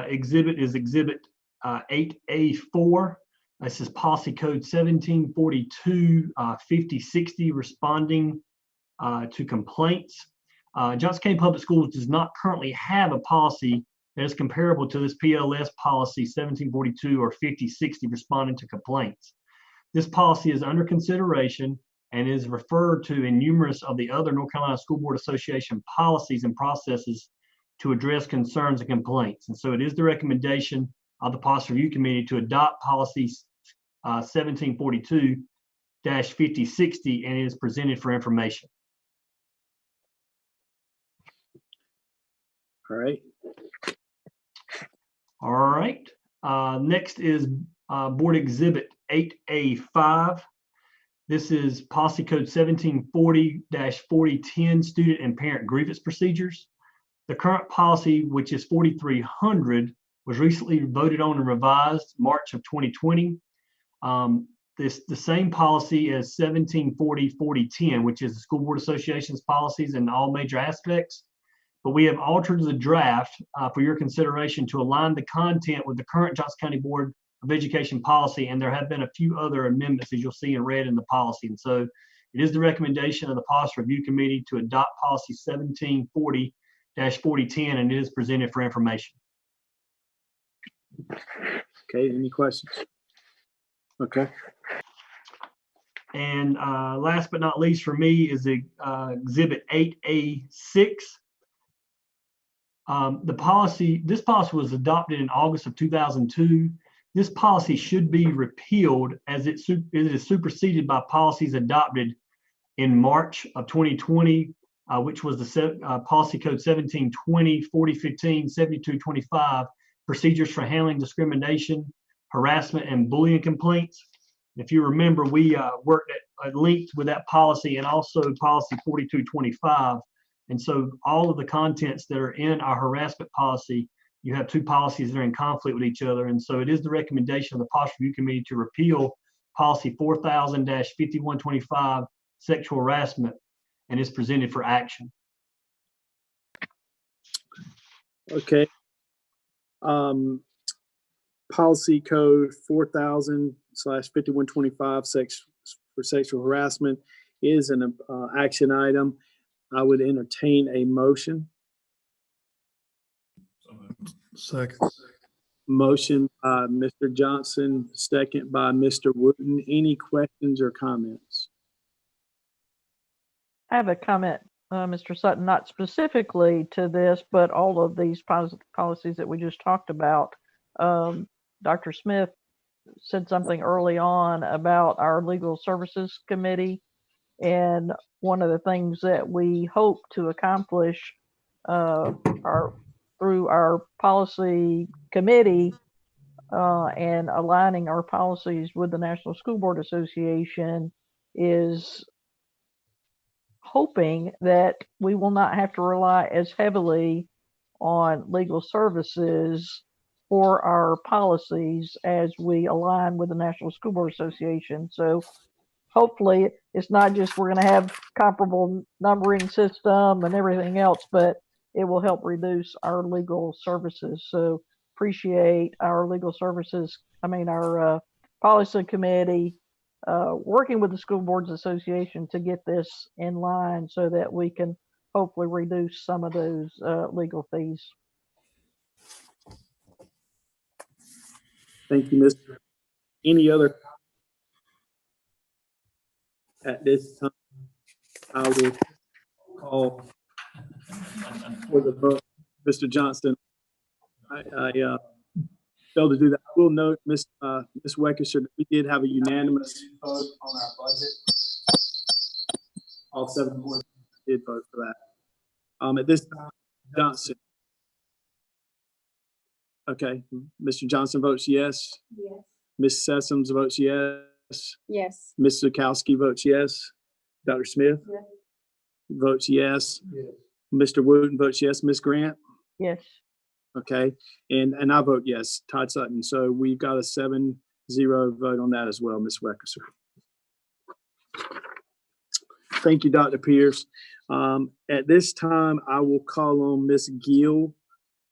exhibit is Exhibit 8A4. This is Policy Code 1742 5060, responding to complaints. Johnson County Public Schools does not currently have a policy that is comparable to this PLS policy 1742 or 5060, responding to complaints. This policy is under consideration and is referred to in numerous of the other North Carolina School Board Association policies and processes to address concerns and complaints. And so it is the recommendation of the Policy Review Committee to adopt policy 1742-5060, and it is presented for information. All right. All right. Next is Board Exhibit 8A5. This is Policy Code 1740-4010, Student and Parent Grievance Procedures. The current policy, which is 4300, was recently voted on and revised March of 2020. The same policy as 1740-4010, which is the School Board Association's policies in all major aspects. But we have altered the draft for your consideration to align the content with the current Johnson County Board of Education policy, and there have been a few other amendments, as you'll see in red in the policy. And so it is the recommendation of the Policy Review Committee to adopt policy 1740-4010, and it is presented for information. Okay, any questions? Okay. And last but not least for me is the Exhibit 8A6. This policy was adopted in August of 2002. This policy should be repealed as it is superseded by policies adopted in March of 2020, which was the Policy Code 1720, 4015, 7225, procedures for handling discrimination, harassment, and bullying complaints. If you remember, we worked at length with that policy and also policy 4225. And so all of the contents that are in our harassment policy, you have two policies that are in conflict with each other. And so it is the recommendation of the Policy Review Committee to repeal policy 4000-5125, sexual harassment, and is presented for action. Okay. Policy code 4000/5125 for sexual harassment is an action item. I would entertain a motion. Second. Motion by Mr. Johnson, second by Mr. Wooten. Any questions or comments? I have a comment, Mr. Sutton, not specifically to this, but all of these policies that we just talked about. Dr. Smith said something early on about our legal services committee. And one of the things that we hope to accomplish through our policy committee and aligning our policies with the National School Board Association is hoping that we will not have to rely as heavily on legal services for our policies as we align with the National School Board Association. So hopefully it's not just we're going to have comparable numbering system and everything else, but it will help reduce our legal services. So appreciate our legal services. Our policy committee working with the School Boards Association to get this in line so that we can hopefully reduce some of those legal fees. Thank you, Mr. Any other? At this time, I will call for the vote. Mr. Johnston, I failed to do that. I will note, Ms. Weckershire, we did have a unanimous vote on our budget. All 7 boards did vote for that. At this time, Johnson. Okay, Mr. Johnson votes yes. Yes. Ms. Sessoms votes yes. Yes. Ms. Zukowski votes yes. Dr. Smith Yes. votes yes. Mr. Wooten votes yes. Ms. Grant? Yes. Okay, and I vote yes, Todd Sutton. So we've got a 7-0 vote on that as well, Ms. Weckershire. Thank you, Dr. Pierce. At this time, I will call on Ms. Gill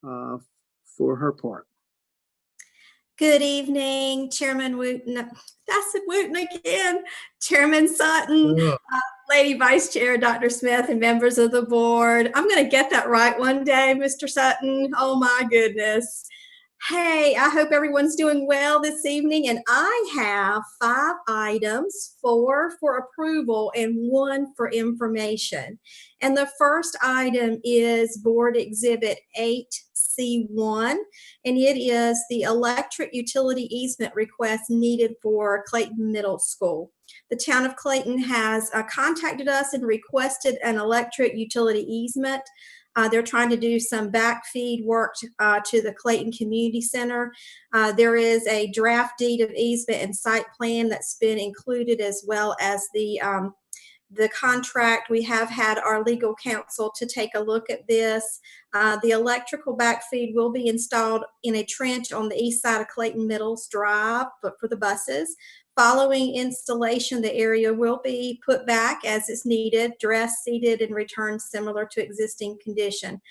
for her part. Good evening, Chairman Wooten. I said Wooten again. Chairman Sutton, Lady Vice Chair Dr. Smith, and members of the board. I'm going to get that right one day, Mr. Sutton. Oh my goodness. Hey, I hope everyone's doing well this evening. And I have 5 items, 4 for approval and 1 for information. And the first item is Board Exhibit 8C1, and it is the electric utility easement request needed for Clayton Middle School. The town of Clayton has contacted us and requested an electric utility easement. They're trying to do some backfeed work to the Clayton Community Center. There is a draft deed of easement and site plan that's been included, as well as the contract. We have had our legal counsel to take a look at this. The electrical backfeed will be installed in a trench on the east side of Clayton Middle's drive, but for the buses. Following installation, the area will be put back as it's needed, dressed, seated, and returned similar to existing condition.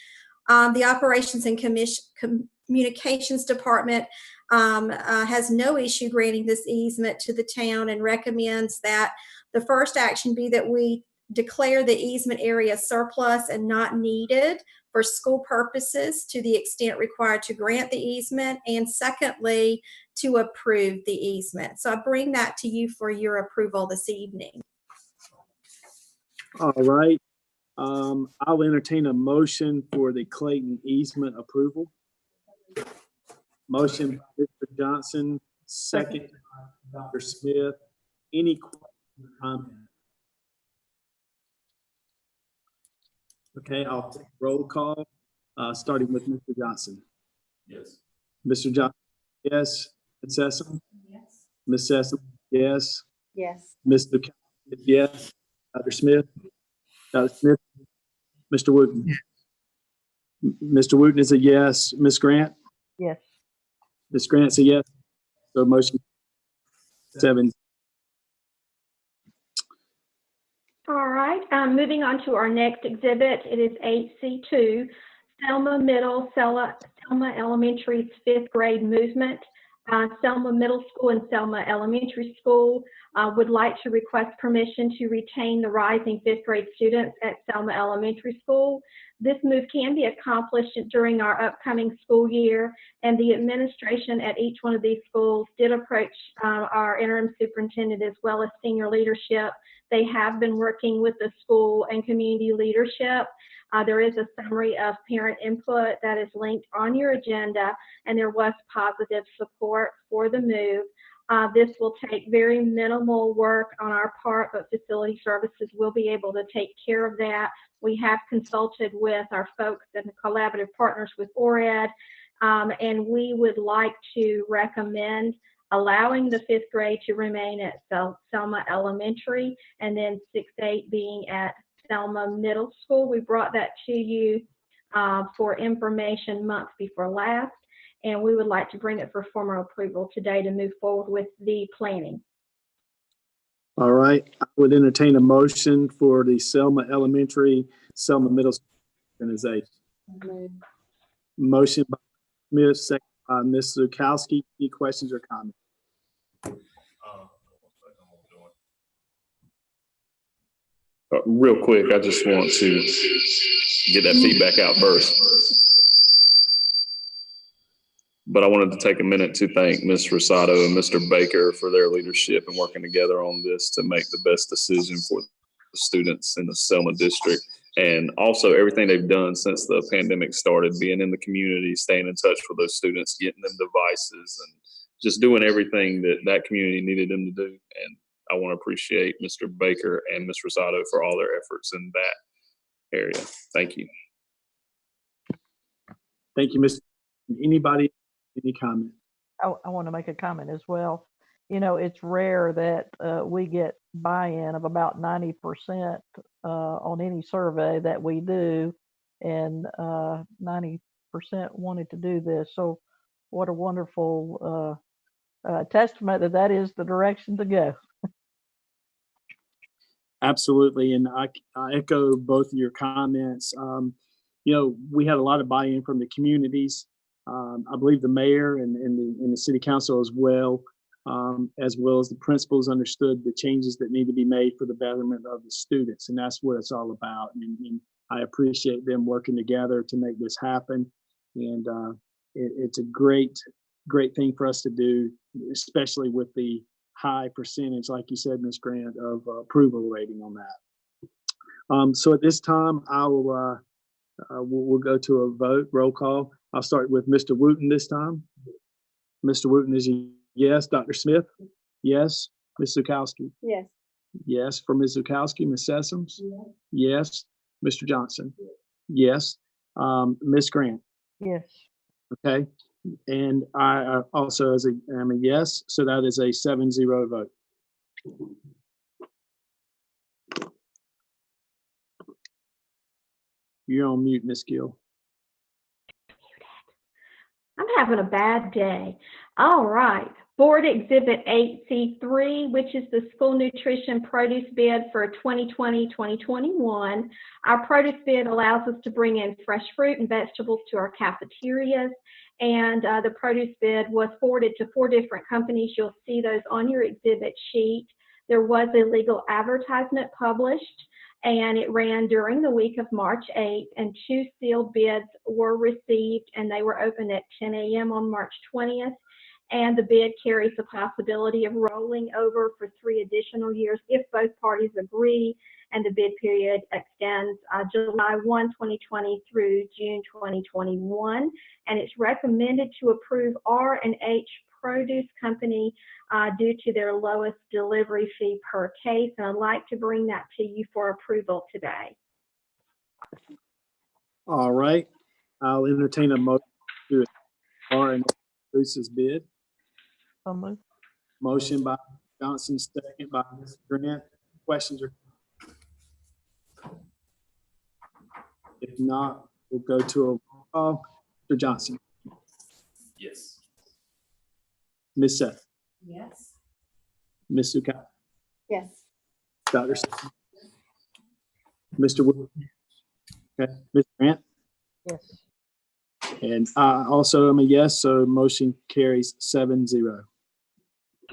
The Operations and Communications Department has no issue granting this easement to the town and recommends that the first action be that we declare the easement area surplus and not needed for school purposes to the extent required to grant the easement, and secondly, to approve the easement. So I bring that to you for your approval this evening. All right. I'll entertain a motion for the Clayton easement approval. Motion by Mr. Johnson, second by Dr. Smith. Any questions? Okay, I'll take roll call, starting with Mr. Johnson. Yes. Mr. Johnson, yes. Ms. Sessom? Yes. Ms. Sessom, yes. Yes. Mr. Yes. Dr. Smith? Dr. Smith? Mr. Wooten? Mr. Wooten is a yes. Ms. Grant? Yes. Ms. Grant's a yes. So motion 7. All right, moving on to our next exhibit. It is 8C2, Selma Middle, Selma Elementary's fifth grade movement. Selma Middle School and Selma Elementary School would like to request permission to retain the rising fifth grade students at Selma Elementary School. This move can be accomplished during our upcoming school year, and the administration at each one of these schools did approach our interim superintendent as well as senior leadership. They have been working with the school and community leadership. There is a summary of parent input that is linked on your agenda, and there was positive support for the move. This will take very minimal work on our part, but facility services will be able to take care of that. We have consulted with our folks and collaborative partners with ORED, and we would like to recommend allowing the fifth grade to remain at Selma Elementary, and then 6-8 being at Selma Middle School. We brought that to you for information month before last, and we would like to bring it for formal approval today to move forward with the planning. All right, I would entertain a motion for the Selma Elementary, Selma Middle School organization. Motion by Smith, second by Ms. Zukowski. Any questions or comments? Real quick, I just want to get that feedback out first. But I wanted to take a minute to thank Ms. Rosado and Mr. Baker for their leadership and working together on this to make the best decision for the students in the Selma district. And also everything they've done since the pandemic started, being in the community, staying in touch with those students, getting them devices, and just doing everything that that community needed them to do. And I want to appreciate Mr. Baker and Ms. Rosado for all their efforts in that area. Thank you. Thank you, Mr. Anybody, any comment? I want to make a comment as well. You know, it's rare that we get buy-in of about 90% on any survey that we do, and 90% wanted to do this. So what a wonderful testament that is the direction to go. Absolutely, and I echo both of your comments. You know, we had a lot of buy-in from the communities. I believe the mayor and the city council as well as the principals understood the changes that need to be made for the betterment of the students, and that's what it's all about. And I appreciate them working together to make this happen. And it's a great thing for us to do, especially with the high percentage, like you said, Ms. Grant, of approval rating on that. So at this time, we'll go to a vote, roll call. I'll start with Mr. Wooten this time. Mr. Wooten is a yes. Dr. Smith? Yes. Ms. Zukowski? Yes. Yes. For Ms. Zukowski, Ms. Sessoms? Yes. Mr. Johnson? Yes. Ms. Grant? Yes. Okay. And I also am a yes, so that is a 7-0 vote. You're on mute, Ms. Gill. I'm having a bad day. All right. Board Exhibit 8C3, which is the school nutrition produce bid for 2020-2021. Our produce bid allows us to bring in fresh fruit and vegetables to our cafeterias. And the produce bid was forwarded to 4 different companies. You'll see those on your exhibit sheet. There was a legal advertisement published, and it ran during the week of March 8th, and 2 sealed bids were received, and they were opened at 10 a.m. on March 20th. And the bid carries the possibility of rolling over for 3 additional years if both parties agree, and the bid period extends July 1, 2020 through June 2021. And it's recommended to approve R&H Produce Company due to their lowest delivery fee per case. And I'd like to bring that to you for approval today. All right. I'll entertain a motion to R&H Produce's bid. So moved. Motion by Johnson, second by Ms. Grant. Questions or? If not, we'll go to a roll call. Mr. Johnson. Yes. Ms. Seth. Yes. Ms. Zucca. Yes. Dr. Smith. Mr. Wood. Okay. Ms. Grant. Yes. And I also am a yes, so motion carries 7-0.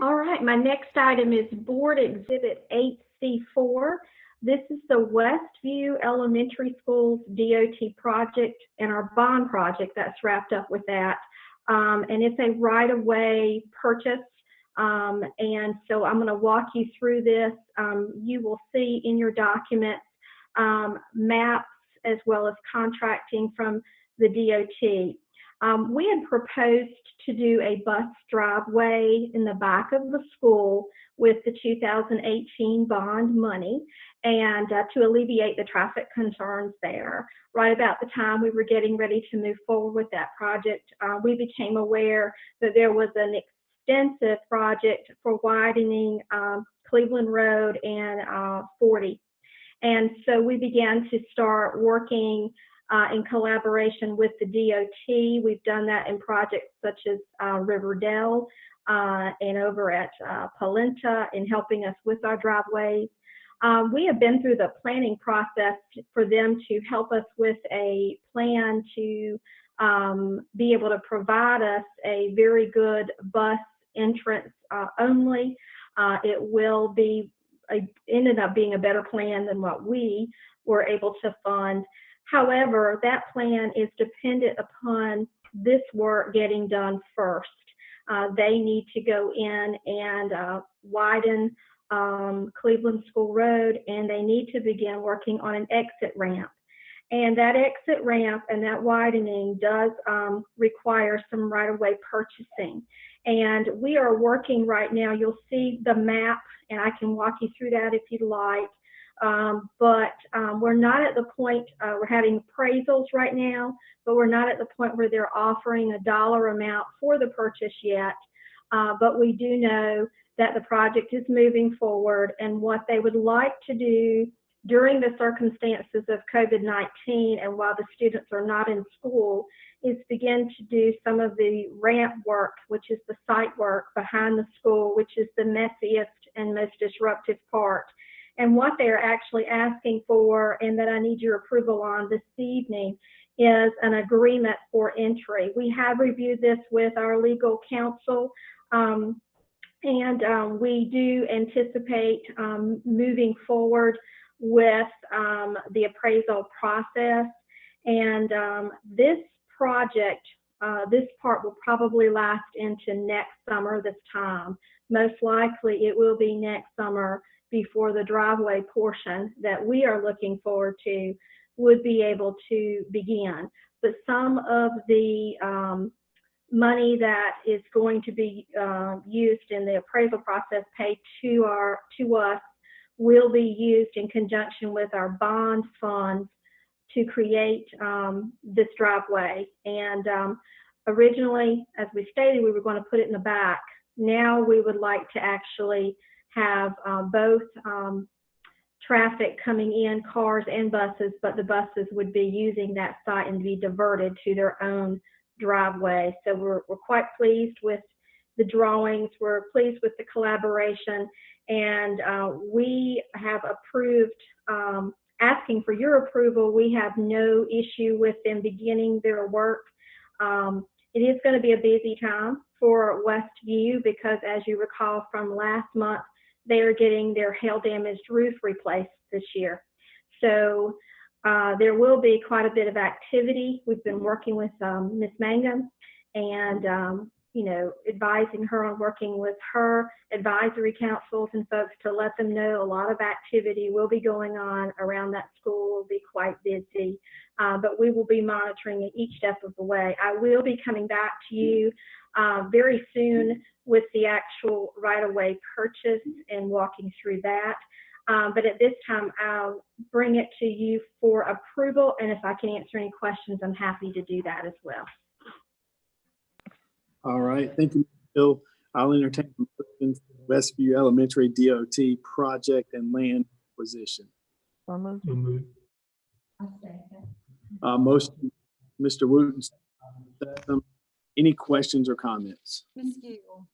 All right, my next item is Board Exhibit 8C4. This is the Westview Elementary School's DOT project and our bond project that's wrapped up with that. And it's a right-of-way purchase. And so I'm going to walk you through this. You will see in your documents maps as well as contracting from the DOT. We had proposed to do a bus driveway in the back of the school with the 2018 bond money and to alleviate the traffic concerns there. Right about the time we were getting ready to move forward with that project, we became aware that there was an extensive project for widening Cleveland Road and 40. And so we began to start working in collaboration with the DOT. We've done that in projects such as Riverdale and over at Polenta in helping us with our driveways. We have been through the planning process for them to help us with a plan to be able to provide us a very good bus entrance only. It will be ended up being a better plan than what we were able to fund. However, that plan is dependent upon this work getting done first. They need to go in and widen Cleveland School Road, and they need to begin working on an exit ramp. And that exit ramp and that widening does require some right-of-way purchasing. And we are working right now. You'll see the map, and I can walk you through that if you'd like. But we're not at the point, we're having appraisals right now, but we're not at the point where they're offering a dollar amount for the purchase yet. But we do know that the project is moving forward, and what they would like to do during the circumstances of COVID-19 and while the students are not in school is begin to do some of the ramp work, which is the site work behind the school, which is the messiest and most disruptive part. And what they're actually asking for, and that I need your approval on this evening, is an agreement for entry. We have reviewed this with our legal counsel, and we do anticipate moving forward with the appraisal process. And this project, this part will probably last into next summer this time. Most likely it will be next summer before the driveway portion that we are looking forward to would be able to begin. But some of the money that is going to be used in the appraisal process paid to us will be used in conjunction with our bond funds to create this driveway. And originally, as we stated, we were going to put it in the back. Now we would like to actually have both traffic coming in, cars and buses, but the buses would be using that site and be diverted to their own driveway. So we're quite pleased with the drawings. We're pleased with the collaboration, and we have approved, asking for your approval. We have no issue with them beginning their work. It is going to be a busy time for Westview because, as you recall from last month, they are getting their hail-damaged roof replaced this year. So there will be quite a bit of activity. We've been working with Ms. Mangum and advising her on working with her advisory councils and folks to let them know a lot of activity will be going on around that school. Will be quite busy, but we will be monitoring it each step of the way. I will be coming back to you very soon with the actual right-of-way purchase and walking through that. But at this time, I'll bring it to you for approval, and if I can answer any questions, I'm happy to do that as well. All right, thank you, Bill. I'll entertain the motion for Westview Elementary DOT project and land acquisition. So moved. Motion, Mr. Wooten. Any questions or comments? Ms. Gill,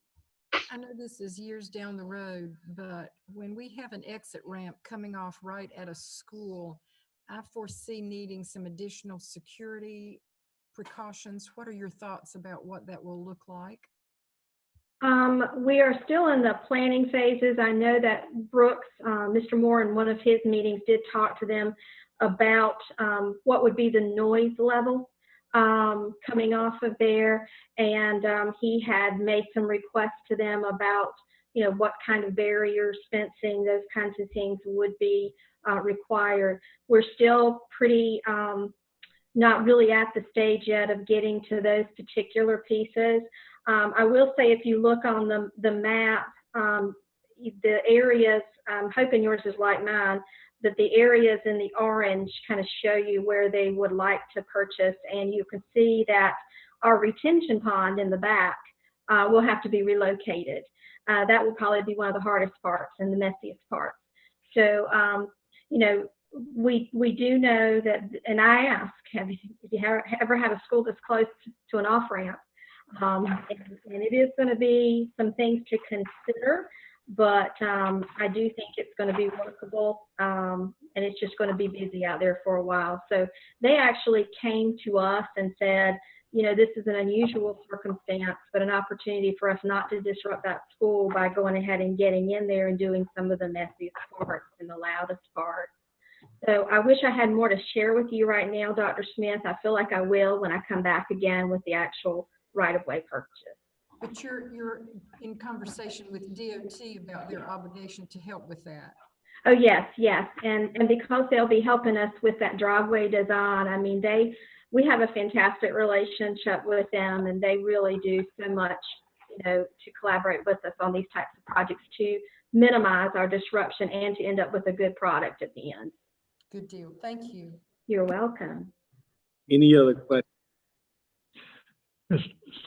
I know this is years down the road, but when we have an exit ramp coming off right at a school, I foresee needing some additional security precautions? What are your thoughts about what that will look like? We are still in the planning phases. I know that Brooks, Mr. Moore, in one of his meetings did talk to them about what would be the noise level coming off of there. And he had made some requests to them about, you know, what kind of barriers, fencing, those kinds of things would be required. We're still pretty not really at the stage yet of getting to those particular pieces. I will say, if you look on the map, the areas, I'm hoping yours is like mine, that the areas in the orange kind of show you where they would like to purchase, and you can see that our retention pond in the back will have to be relocated. That will probably be one of the hardest parts and the messiest parts. So, you know, we do know that, and I ask, if you ever have a school that's close to an off-ramp, and it is going to be some things to consider, but I do think it's going to be workable, and it's just going to be busy out there for a while. So they actually came to us and said, you know, this is an unusual circumstance, but an opportunity for us not to disrupt that school by going ahead and getting in there and doing some of the messiest parts and the loudest parts. So I wish I had more to share with you right now, Dr. Smith. I feel like I will when I come back again with the actual right-of-way purchase. But you're in conversation with DOT about their obligation to help with that. Oh, yes, yes. And because they'll be helping us with that driveway design, I mean, we have a fantastic relationship with them, and they really do so much, you know, to collaborate with us on these types of projects to minimize our disruption and to end up with a good product at the end. Good deal. Thank you. You're welcome. Any other questions?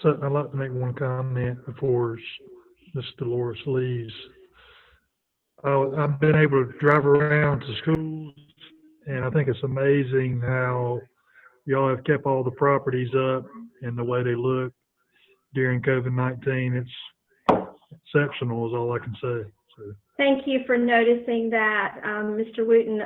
I'd like to make one comment before Ms. Dolores leaves. I've been able to drive around to schools, and I think it's amazing how y'all have kept all the properties up and the way they look during COVID-19. It's exceptional, is all I can say. So. Thank you for noticing that, Mr. Wooten.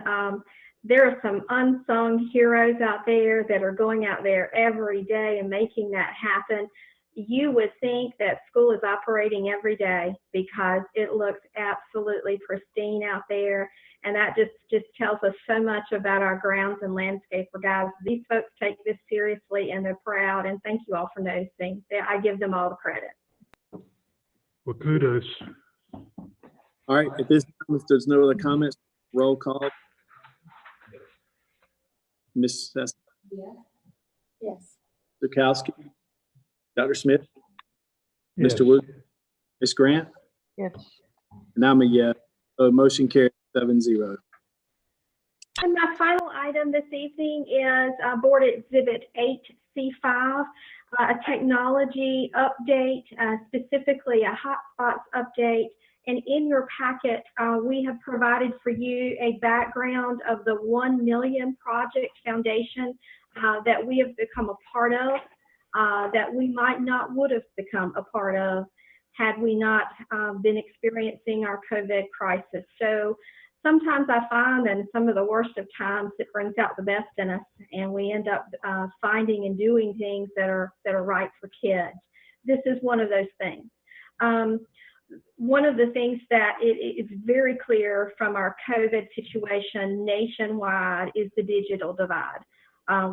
There are some unsung heroes out there that are going out there every day and making that happen. You would think that school is operating every day because it looks absolutely pristine out there. And that just tells us so much about our grounds and landscaper guys. These folks take this seriously and they're proud. And thank you all for noticing. I give them all the credit. Well, kudos. All right, at this time, if there's no other comments, roll call. Ms. Yes. Zukowski, Dr. Smith, Yes. Mr. Wood, Ms. Grant, Yes. and I'm a yes. Motion carries 7-0. And my final item this evening is Board Exhibit 8C5, a technology update, specifically a hotspots update. And in your packet, we have provided for you a background of the 1 Million Project Foundation that we have become a part of, that we might not would have become a part of had we not been experiencing our COVID crisis. So sometimes I find that in some of the worst of times, it brings out the best in us, and we end up finding and doing things that are right for kids. This is one of those things. One of the things that is very clear from our COVID situation nationwide is the digital divide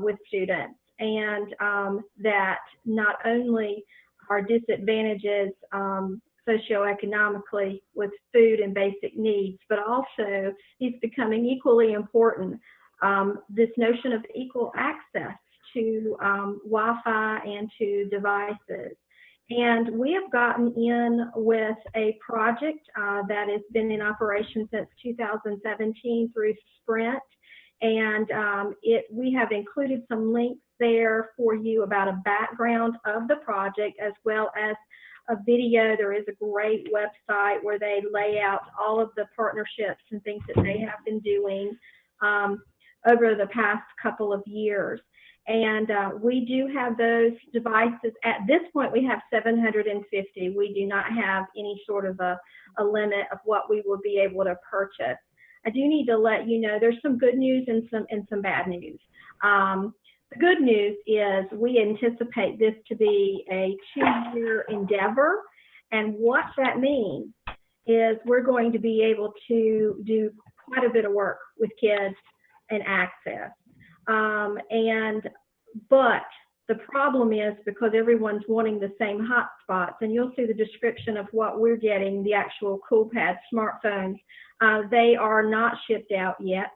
with students, and that not only are disadvantages socioeconomically with food and basic needs, but also it's becoming equally important, this notion of equal access to Wi-Fi and to devices. And we have gotten in with a project that has been in operation since 2017 through Sprint. And we have included some links there for you about a background of the project, as well as a video. There is a great website where they lay out all of the partnerships and things that they have been doing over the past couple of years. And we do have those devices. At this point, we have 750. We do not have any sort of a limit of what we will be able to purchase. I do need to let you know there's some good news and some bad news. The good news is we anticipate this to be a 2-year endeavor. And what that means is we're going to be able to do quite a bit of work with kids and access. But the problem is because everyone's wanting the same hotspots, and you'll see the description of what we're getting, the actual CoolPad smartphones, they are not shipped out yet.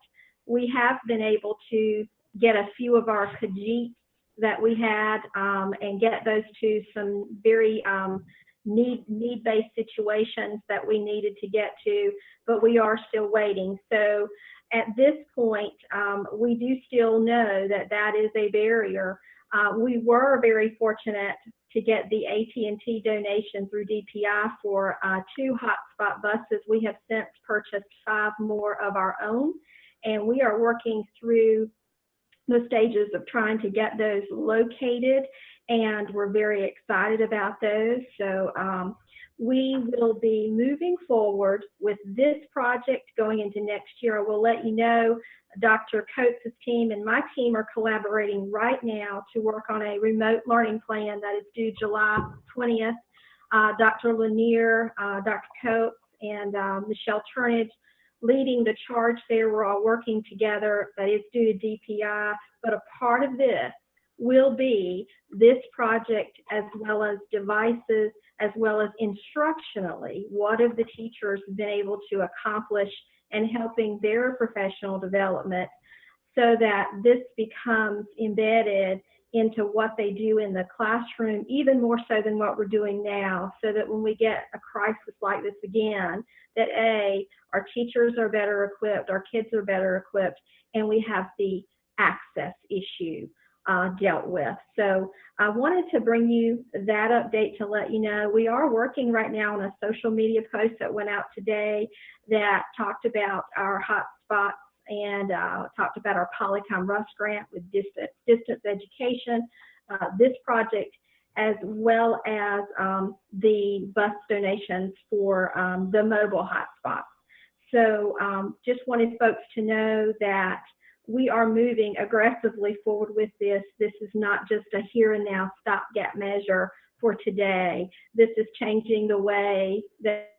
We have been able to get a few of our Khajiits that we had and get those to some very need-based situations that we needed to get to, but we are still waiting. So at this point, we do still know that that is a barrier. We were very fortunate to get the AT&T donation through DPI for 2 hotspot buses. We have since purchased 5 more of our own, and we are working through the stages of trying to get those located, and we're very excited about those. So we will be moving forward with this project going into next year. I will let you know Dr. Coates' team and my team are collaborating right now to work on a remote learning plan that is due July 20th. Dr. Lanier, Dr. Coates, and Michelle Turnage leading the charge there. We're all working together. That is due to DPI, but a part of this will be this project as well as devices, as well as instructionally, what have the teachers been able to accomplish and helping their professional development so that this becomes embedded into what they do in the classroom, even more so than what we're doing now, so that when we get a crisis like this again, that our teachers are better equipped, our kids are better equipped, and we have the access issue dealt with. So I wanted to bring you that update to let you know we are working right now on a social media post that went out today that talked about our hotspots and talked about our Polycom Rust grant with distance education, this project, as well as the bus donations for the mobile hotspots. So just wanted folks to know that we are moving aggressively forward with this. This is not just a here and now stopgap measure for today. This is changing the way that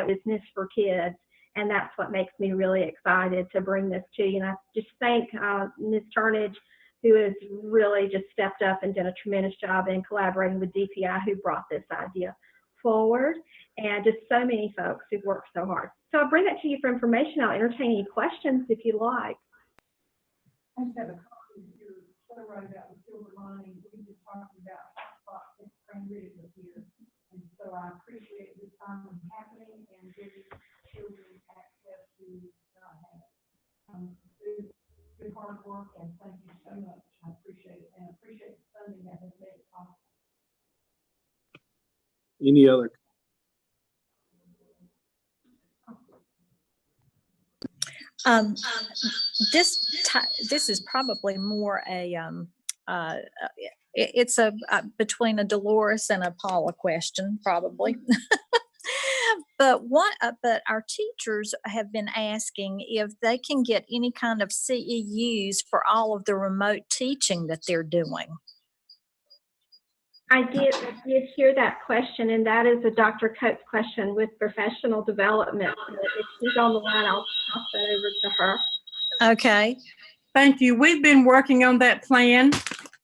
business for kids. And that's what makes me really excited to bring this to you. And I just thank Ms. Turnage, who has really just stepped up and done a tremendous job in collaborating with DPI, who brought this idea forward, and just so many folks who've worked so hard. So I'll bring that to you for information. I'll entertain any questions if you like. I just have a comment. You're so right about the silver lining. We just talking about hotspots and Grand Ridge up here. And so I appreciate this time happening and giving children access to have good hard work, and thank you so much. I appreciate it, and I appreciate the funding that has made it possible. Any other? This is probably more a it's a between a Dolores and a Paula question, probably. But our teachers have been asking if they can get any kind of CEUs for all of the remote teaching that they're doing. I did hear that question, and that is a Dr. Coates question with professional development. So if she's on the line, I'll pass that over to her. Okay. Thank you. We've been working on that plan.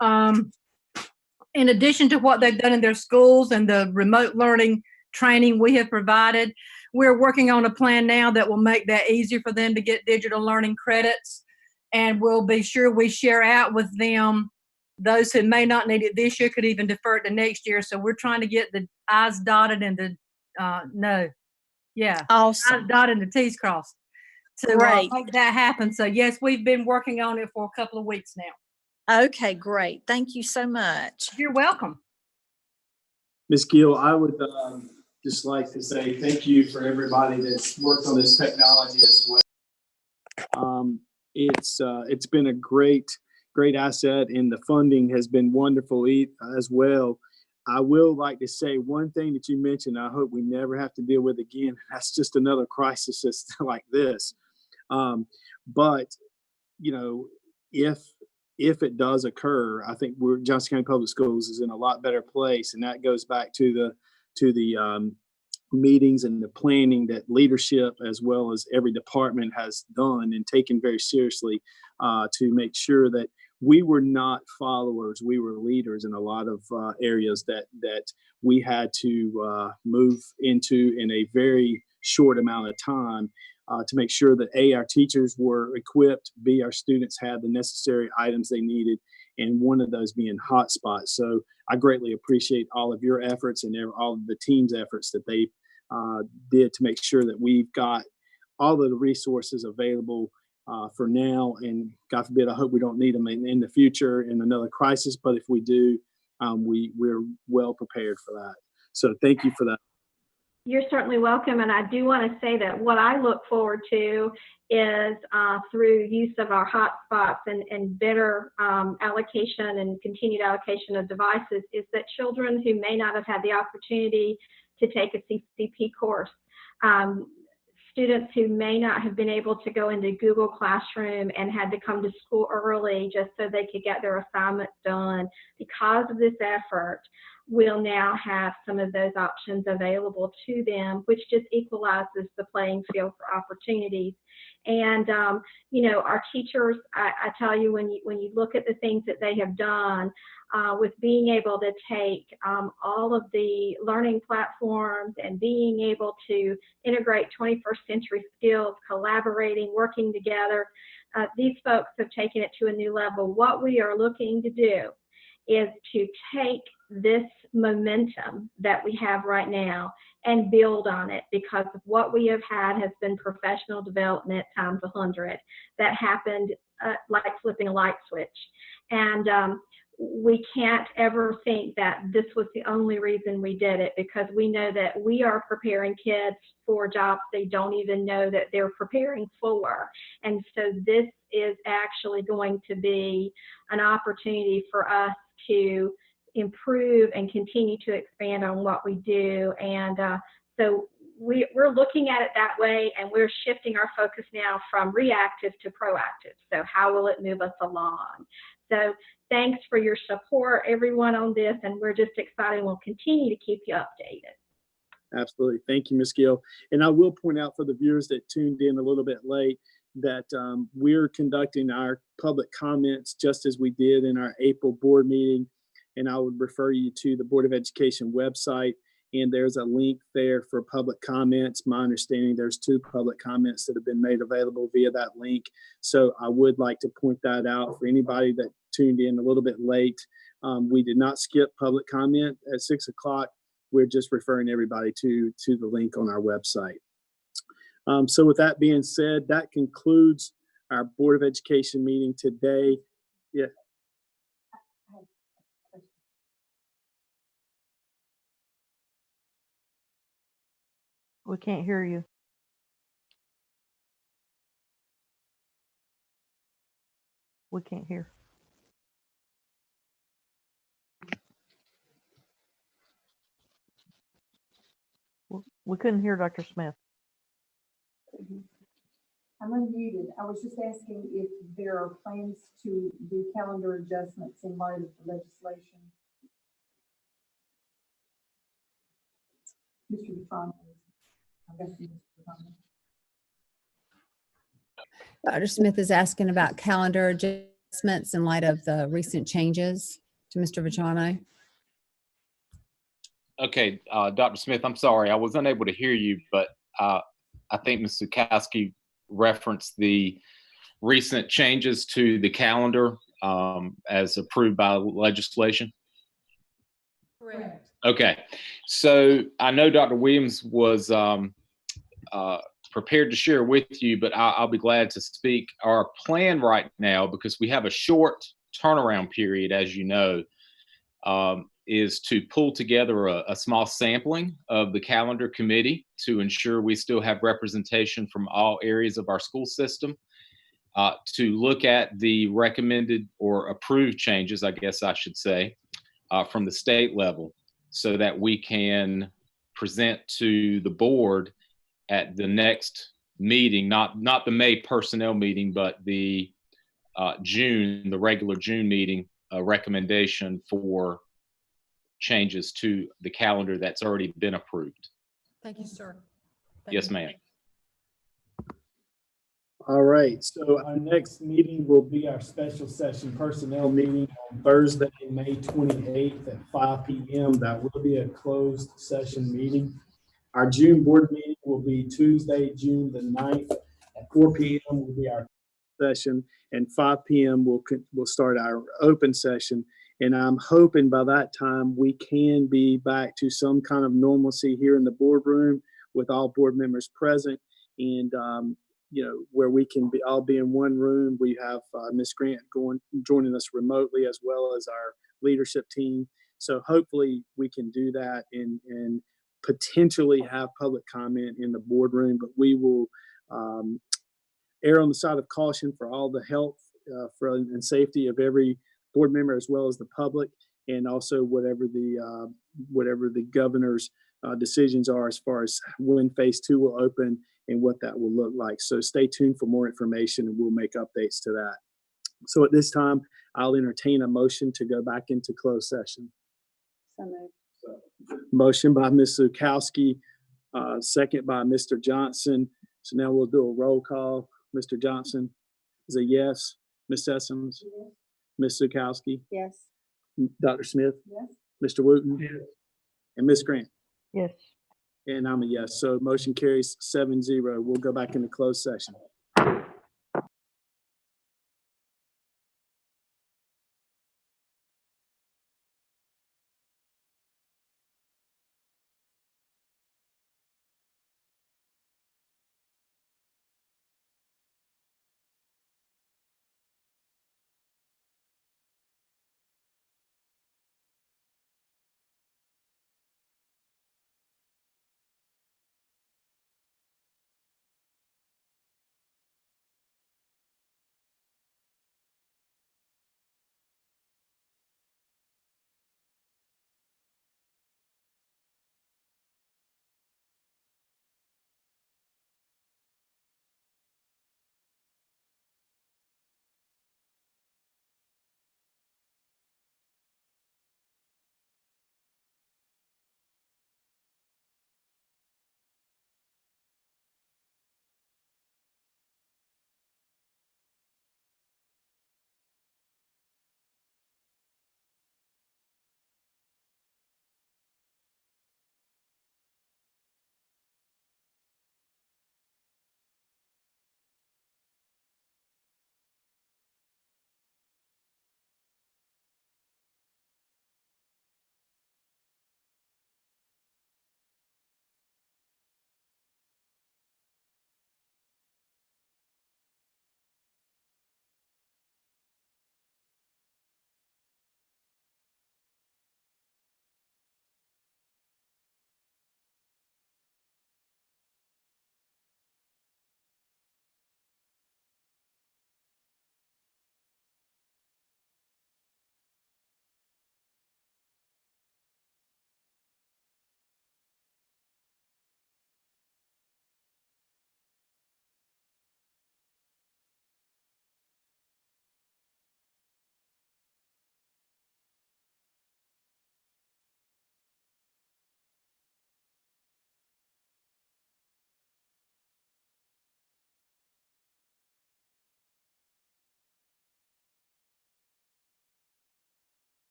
In addition to what they've done in their schools and the remote learning training we have provided, we're working on a plan now that will make that easier for them to get digital learning credits. And we'll be sure we share out with them. Those who may not need it this year could even defer it to next year. So we're trying to get the I's dotted and the I's dotted and the T's crossed to make that happen. So yes, we've been working on it for a couple of weeks now. Okay, great. Thank you so much. You're welcome. Ms. Gill, I would just like to say thank you for everybody that's worked on this technology as well. It's been a great asset, and the funding has been wonderful as well. I will like to say one thing that you mentioned, I hope we never have to deal with again. That's just another crisis like this. But, you know, if if it does occur, I think Johnson County Public Schools is in a lot better place, and that goes back to the meetings and the planning that leadership as well as every department has done and taken very seriously to make sure that we were not followers, we were leaders in a lot of areas that we had to move into in a very short amount of time to make sure that A, our teachers were equipped, B, our students had the necessary items they needed, and one of those being hotspots. So I greatly appreciate all of your efforts and all of the team's efforts that they did to make sure that we've got all of the resources available for now. And God forbid, I hope we don't need them in the future in another crisis. But if we do, we're well prepared for that. So thank you for that. You're certainly welcome. And I do want to say that what I look forward to is through use of our hotspots and better allocation and continued allocation of devices is that children who may not have had the opportunity to take a CCP course, students who may not have been able to go into Google Classroom and had to come to school early just so they could get their assignments done, because of this effort, will now have some of those options available to them, which just equalizes the playing field for opportunities. And, you know, our teachers, I tell you, when you look at the things that they have done with being able to take all of the learning platforms and being able to integrate 21st century skills, collaborating, working together, these folks have taken it to a new level. What we are looking to do is to take this momentum that we have right now and build on it, because what we have had has been professional development times 100 that happened like flipping a light switch. And we can't ever think that this was the only reason we did it, because we know that we are preparing kids for jobs they don't even know that they're preparing for. And so this is actually going to be an opportunity for us to improve and continue to expand on what we do. And so we're looking at it that way, and we're shifting our focus now from reactive to proactive. So how will it move us along? So thanks for your support, everyone, on this, and we're just excited. We'll continue to keep you updated. Absolutely. Thank you, Ms. Gill. And I will point out for the viewers that tuned in a little bit late that we're conducting our public comments just as we did in our April board meeting. And I would refer you to the Board of Education website, and there's a link there for public comments. My understanding, there's 2 public comments that have been made available via that link. So I would like to point that out for anybody that tuned in a little bit late. We did not skip public comment at 6 o'clock. We're just referring everybody to the link on our website. So with that being said, that concludes our Board of Education meeting today. Yeah. We can't hear you. We can't hear. We couldn't hear Dr. Smith. I'm unmuted. I was just asking if there are plans to do calendar adjustments in light of the legislation. Mr. Buchanan, I guess Mr. Buchanan. Dr. Smith is asking about calendar adjustments in light of the recent changes to Mr. Vachano. Okay, Dr. Smith, I'm sorry, I was unable to hear you, but I think Ms. Zukowski referenced the recent changes to the calendar as approved by legislation. Correct. Okay, so I know Dr. Williams was prepared to share with you, but I'll be glad to speak. Our plan right now, because we have a short turnaround period, as you know, is to pull together a small sampling of the calendar committee to ensure we still have representation from all areas of our school system, to look at the recommended or approved changes, I guess I should say, from the state level, so that we can present to the board at the next meeting, not the May personnel meeting, but the June, the regular June meeting, a recommendation for changes to the calendar that's already been approved. Thank you, sir. Thank Yes, you. ma'am. All right, so our next meeting will be our special session personnel meeting on Thursday, May 28th at 5 p.m. That will be a closed session meeting. Our June board meeting will be Tuesday, June the 9th at 4 p.m. will be our session, and 5 p.m. we'll start our open session. And I'm hoping by that time we can be back to some kind of normalcy here in the boardroom with all board members present, and where we can all be in one room. We have Ms. Grant joining us remotely, as well as our leadership team. So hopefully we can do that and potentially have public comment in the boardroom, but we will err on the side of caution for all the health and safety of every board member, as well as the public, and also whatever the governor's decisions are as far as when phase 2 will open and what that will look like. So stay tuned for more information, and we'll make updates to that. So at this time, I'll entertain a motion to go back into closed session. Motion by Ms. Zukowski, second by Mr. Johnson. So now we'll do a roll call. Mr. Johnson is a yes. Ms. Sessoms? Yes. Ms. Zukowski? Yes. Dr. Smith? Yes. Mr. Wooten? Yes. And Ms. Grant? Yes. And I'm a yes. So motion carries 7-0. We'll go back into closed session.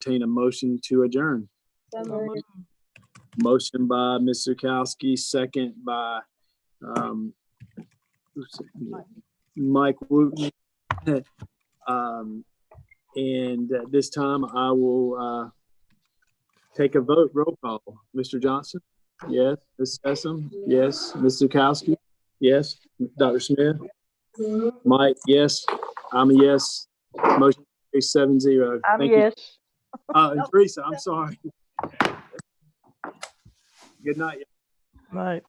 entertain a motion to adjourn. Motion by Ms. Zukowski, second by Mike Wooten. And at this time, I will take a vote. Roll call. Mr. Johnson? Yes. Ms. Sessom? Yes. Ms. Zukowski? Yes. Dr. Smith? Mike? Yes. I'm a yes. Motion carries 7-0. I'm Thank you. yes. And Teresa, I'm sorry. Good night. Right.